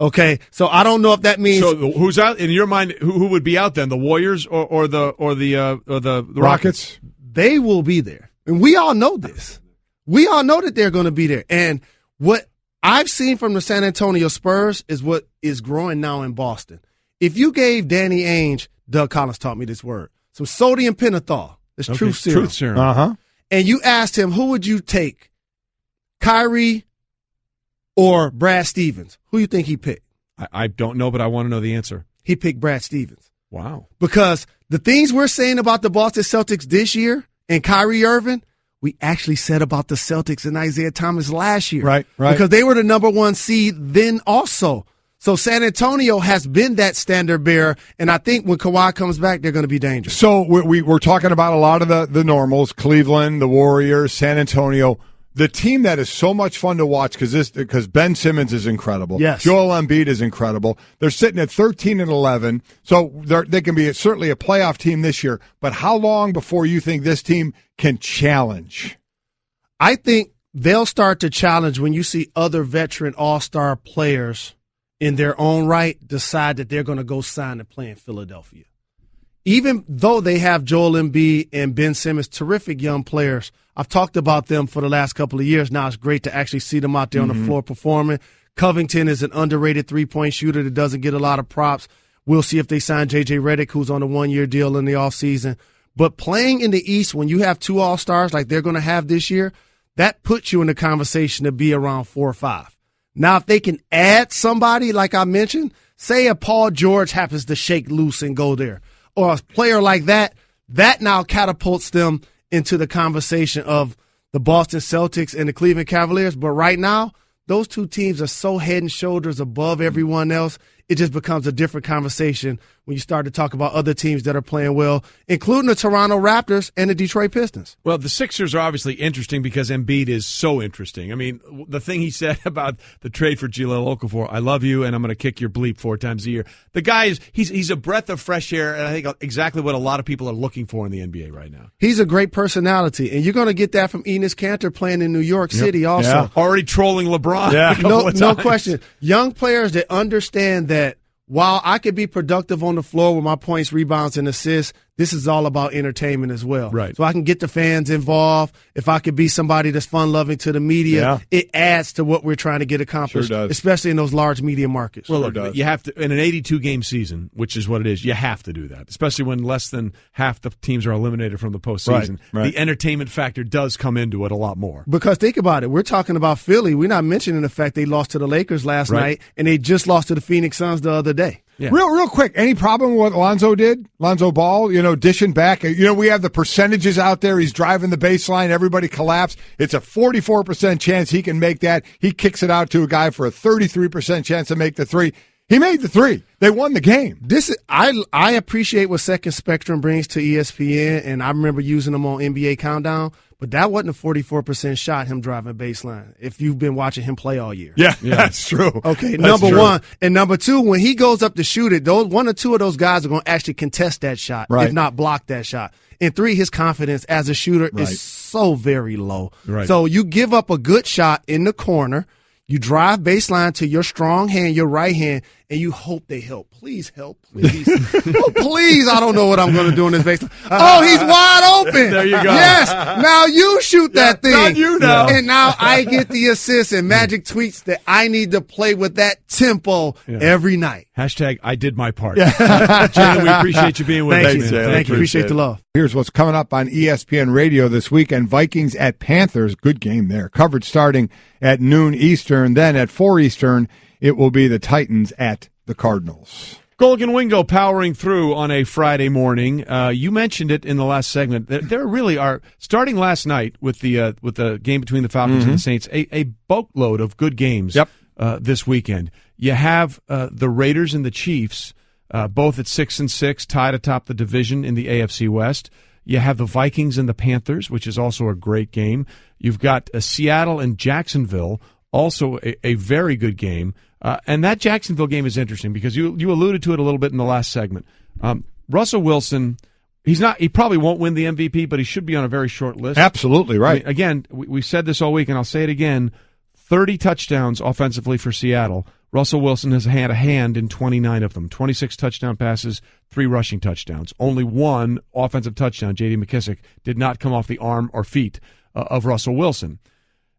Okay, so I don't know if that means. So who's out in your mind? Who would be out then? The Warriors or the Rockets? They will be there, and we all know this. We all know that they're going to be there. And what I've seen from the San Antonio Spurs is what is growing now in Boston. If you gave Danny Ainge, Doug Collins taught me this word, some sodium pentothal, it's truth serum. Truth serum. And you asked him, who would you take, Kyrie or Brad Stevens? Who do you think he picked? I don't know, but I want to know the answer. He picked Brad Stevens. Wow. Because the things we're saying about the Boston Celtics this year and Kyrie Irving, we actually said about the Celtics and Isaiah Thomas last year. Right. Because they were the number 1 seed then also. So San Antonio has been that standard bearer, and I think when Kawhi comes back, they're going to be dangerous. So we're talking about a lot of the normals, Cleveland, the Warriors, San Antonio. The team that is so much fun to watch because Ben Simmons is incredible. Yes. Joel Embiid is incredible. They're sitting at 13-11, so they can be certainly a playoff team this year. But how long before you think this team can challenge? I think they'll start to challenge when you see other veteran all-star players in their own right decide that they're going to go sign and play in Philadelphia. Even though they have Joel Embiid and Ben Simmons, terrific young players, I've talked about them for the last couple of years. Now it's great to actually see them out there on the floor performing. Covington is an underrated three-point shooter that doesn't get a lot of props. We'll see if they sign J.J. Redick, who's on a 1-year deal in the offseason. But playing in the East, when you have 2 all-stars like they're going to have this year, that puts you in the conversation to be around 4 or 5. Now, if they can add somebody, like I mentioned, say a Paul George happens to shake loose and go there, or a player like that, that now catapults them into the conversation of the Boston Celtics and the Cleveland Cavaliers. But right now, those 2 teams are so head and shoulders above everyone else, it just becomes a different conversation when you start to talk about other teams that are playing well, including the Toronto Raptors and the Detroit Pistons. Well, the Sixers are obviously interesting because Embiid is so interesting. I mean, the thing he said about the trade for Jahlil Okafor, I love you and I'm going to kick your bleep 4 times a year. The guy he's a breath of fresh air, and I think exactly what a lot of people are looking for in the NBA right now. He's a great personality, and you're going to get that from Enes Kanter playing in New York City also. Yeah. Already trolling LeBron. Yeah. No question. Young players that understand that while I could be productive on the floor with my points, rebounds, and assists, this is all about entertainment as well. Right. So I can get the fans involved. If I could be somebody that's fun-loving to the media, it adds to what we're trying to get accomplished, especially in those large media markets. Well, look, you have to, in an 82-game season, which is what it is, you have to do that, especially when less than half the teams are eliminated from the postseason. Right. The entertainment factor does come into it a lot more. Because think about it. We're talking about Philly. We're not mentioning the fact they lost to the Lakers last night, and they just lost to the Phoenix Suns the other day. Yeah. Real quick, any problem with what Lonzo did? Lonzo Ball, dishing back. We have the percentages out there. He's driving the baseline. Everybody collapsed. It's a 44% chance he can make that. He kicks it out to a guy for a 33% chance to make the three. He made the three. They won the game. I appreciate what Second Spectrum brings to ESPN, and I remember using them on NBA Countdown. But that wasn't a 44% shot, him driving baseline, if you've been watching him play all year. Yeah, that's true. Okay, number one. And number two, when he goes up to shoot it, one or two of those guys are going to actually contest that shot, if not block that shot. And three, his confidence as a shooter is so very low. Right. So you give up a good shot in the corner, you drive baseline to your strong hand, your right hand, and you hope they help. Please help, please. Please, I don't know what I'm going to do in this baseline. Oh, he's wide open. There you go. Yes, now you shoot that thing. Not you now. And now I get the assist, and Magic tweets that I need to play with that tempo every night. Hashtag I did my part. Jalen, we appreciate you being with us. Thank you. Thank you. Appreciate the love. Here's what's coming up on ESPN Radio this weekend. Vikings at Panthers. Good game there. Coverage starting at noon Eastern. Then at 4 Eastern, it will be the Titans at the Cardinals. Golic and Wingo powering through on a Friday morning. You mentioned it in the last segment. There really are, starting last night with the game between the Falcons and the Saints, a boatload of good games this weekend. You have the Raiders and the Chiefs, both at 6-6, tied atop the division in the AFC West. You have the Vikings and the Panthers, which is also a great game. You've got Seattle and Jacksonville, also a very good game. And that Jacksonville game is interesting because you alluded to it a little bit in the last segment. Russell Wilson, he probably won't win the MVP, but he should be on a very short list. Absolutely right. I mean, again, we said this all week, and I'll say it again, 30 touchdowns offensively for Seattle. Russell Wilson has had a hand in 29 of them, 26 touchdown passes, 3 rushing touchdowns. Only 1 offensive touchdown, J.D. McKissick, did not come off the arm or feet of Russell Wilson.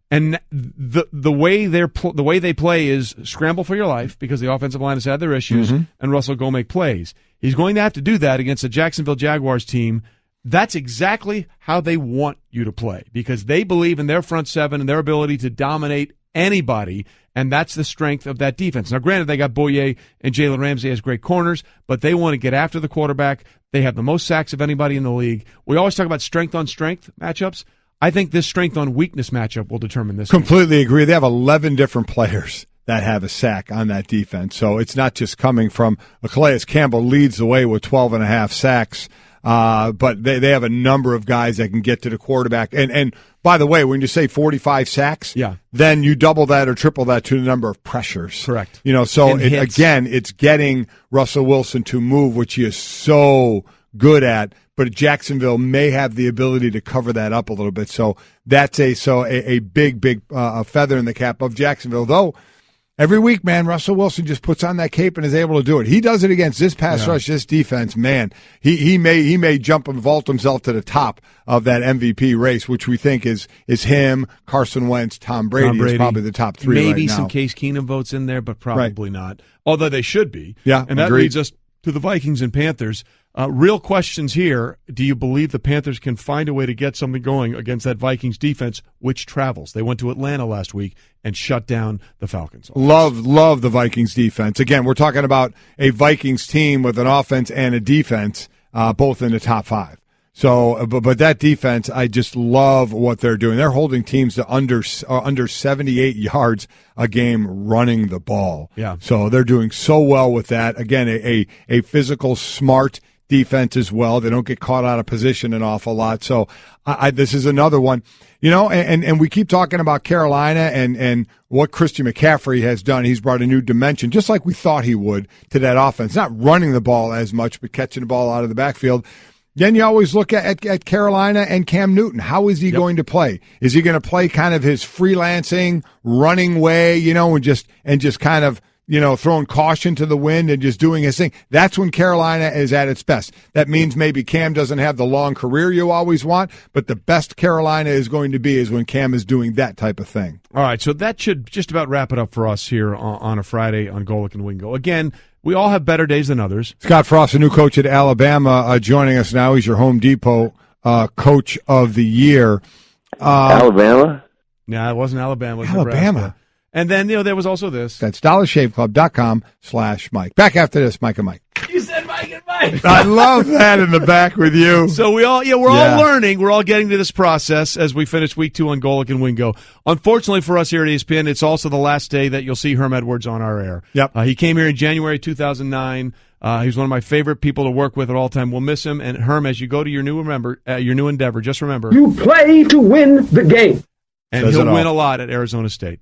And the way they play is scramble for your life because the offensive line has had their issues, and Russell go make plays. He's going to have to do that against the Jacksonville Jaguars team. That's exactly how they want you to play because they believe in their front seven and their ability to dominate anybody, and that's the strength of that defense. Now, granted, they got Boye and Jalen Ramsey as great corners, but they want to get after the quarterback. They have the most sacks of anybody in the league. We always talk about strength-on-strength matchups. I think this strength-on-weakness matchup will determine this. Completely agree. They have 11 different players that have a sack on that defense, so it's not just coming from Calais Campbell leads the way with 12.5 sacks, but they have a number of guys that can get to the quarterback. And by the way, when you say 45 sacks, then you double that or triple that to the number of pressures. Correct. So again, it's getting Russell Wilson to move, which he is so good at. But Jacksonville may have the ability to cover that up a little bit. So that's a big feather in the cap of Jacksonville. Though every week, man, Russell Wilson just puts on that cape and is able to do it. He does it against this pass rush, this defense, man. He may jump and vault himself to the top of that MVP race, which we think is him, Carson Wentz, Tom Brady is probably the top 3 Maybe right now. some Case Keenum votes in there, but probably not. Although they should be. Yeah, and that leads us to the Vikings and Panthers. Real questions here. Do you believe the Panthers can find a way to get something going against that Vikings defense, which travels? They went to Atlanta last week and shut down the Falcons. Love the Vikings defense. Again, we're talking about a Vikings team with an offense and a defense, both in the top 5. So, but that defense, I just love what they're doing. They're holding teams to under 78 yards a game running the ball. Yeah. So they're doing so well with that. Again, a physical, smart defense as well. They don't get caught out of position an awful lot. So this is another one, and we keep talking about Carolina and what Christian McCaffrey has done. He's brought a new dimension, just like we thought he would, to that offense. Not running the ball as much, but catching the ball out of the backfield. Then you always look at Carolina and Cam Newton. How is he going to play? Is he going to play kind of his freelancing, running way, and just kind of, throwing caution to the wind and just doing his thing. That's when Carolina is at its best. That means maybe Cam doesn't have the long career you always want, but the best Carolina is going to be is when Cam is doing that type of thing. All right, so that should just about wrap it up for us here on a Friday on Golic and Wingo. Again, we all have better days than others. Scott Frost, the new coach at Alabama, joining us now. He's your Home Depot Coach of the Year. Alabama? No, it wasn't Alabama. It was Alabama. Nebraska. And then, there was also this. That's dollarshaveclub.com/Mike. Back after this, Mike and Mike. You said Mike and Mike. I love that in the back with you. So we're all learning. We're all getting to this process as we finish week 2 on Golic and Wingo. Unfortunately for us here at ESPN, it's also the last day that you'll see Herm Edwards on our air. Yep. He came here in January 2009. He's one of my favorite people to work with at all time. We'll miss him. And Herm, as you go to your new endeavor, just remember. You play to win the game. And he'll win a lot at Arizona State.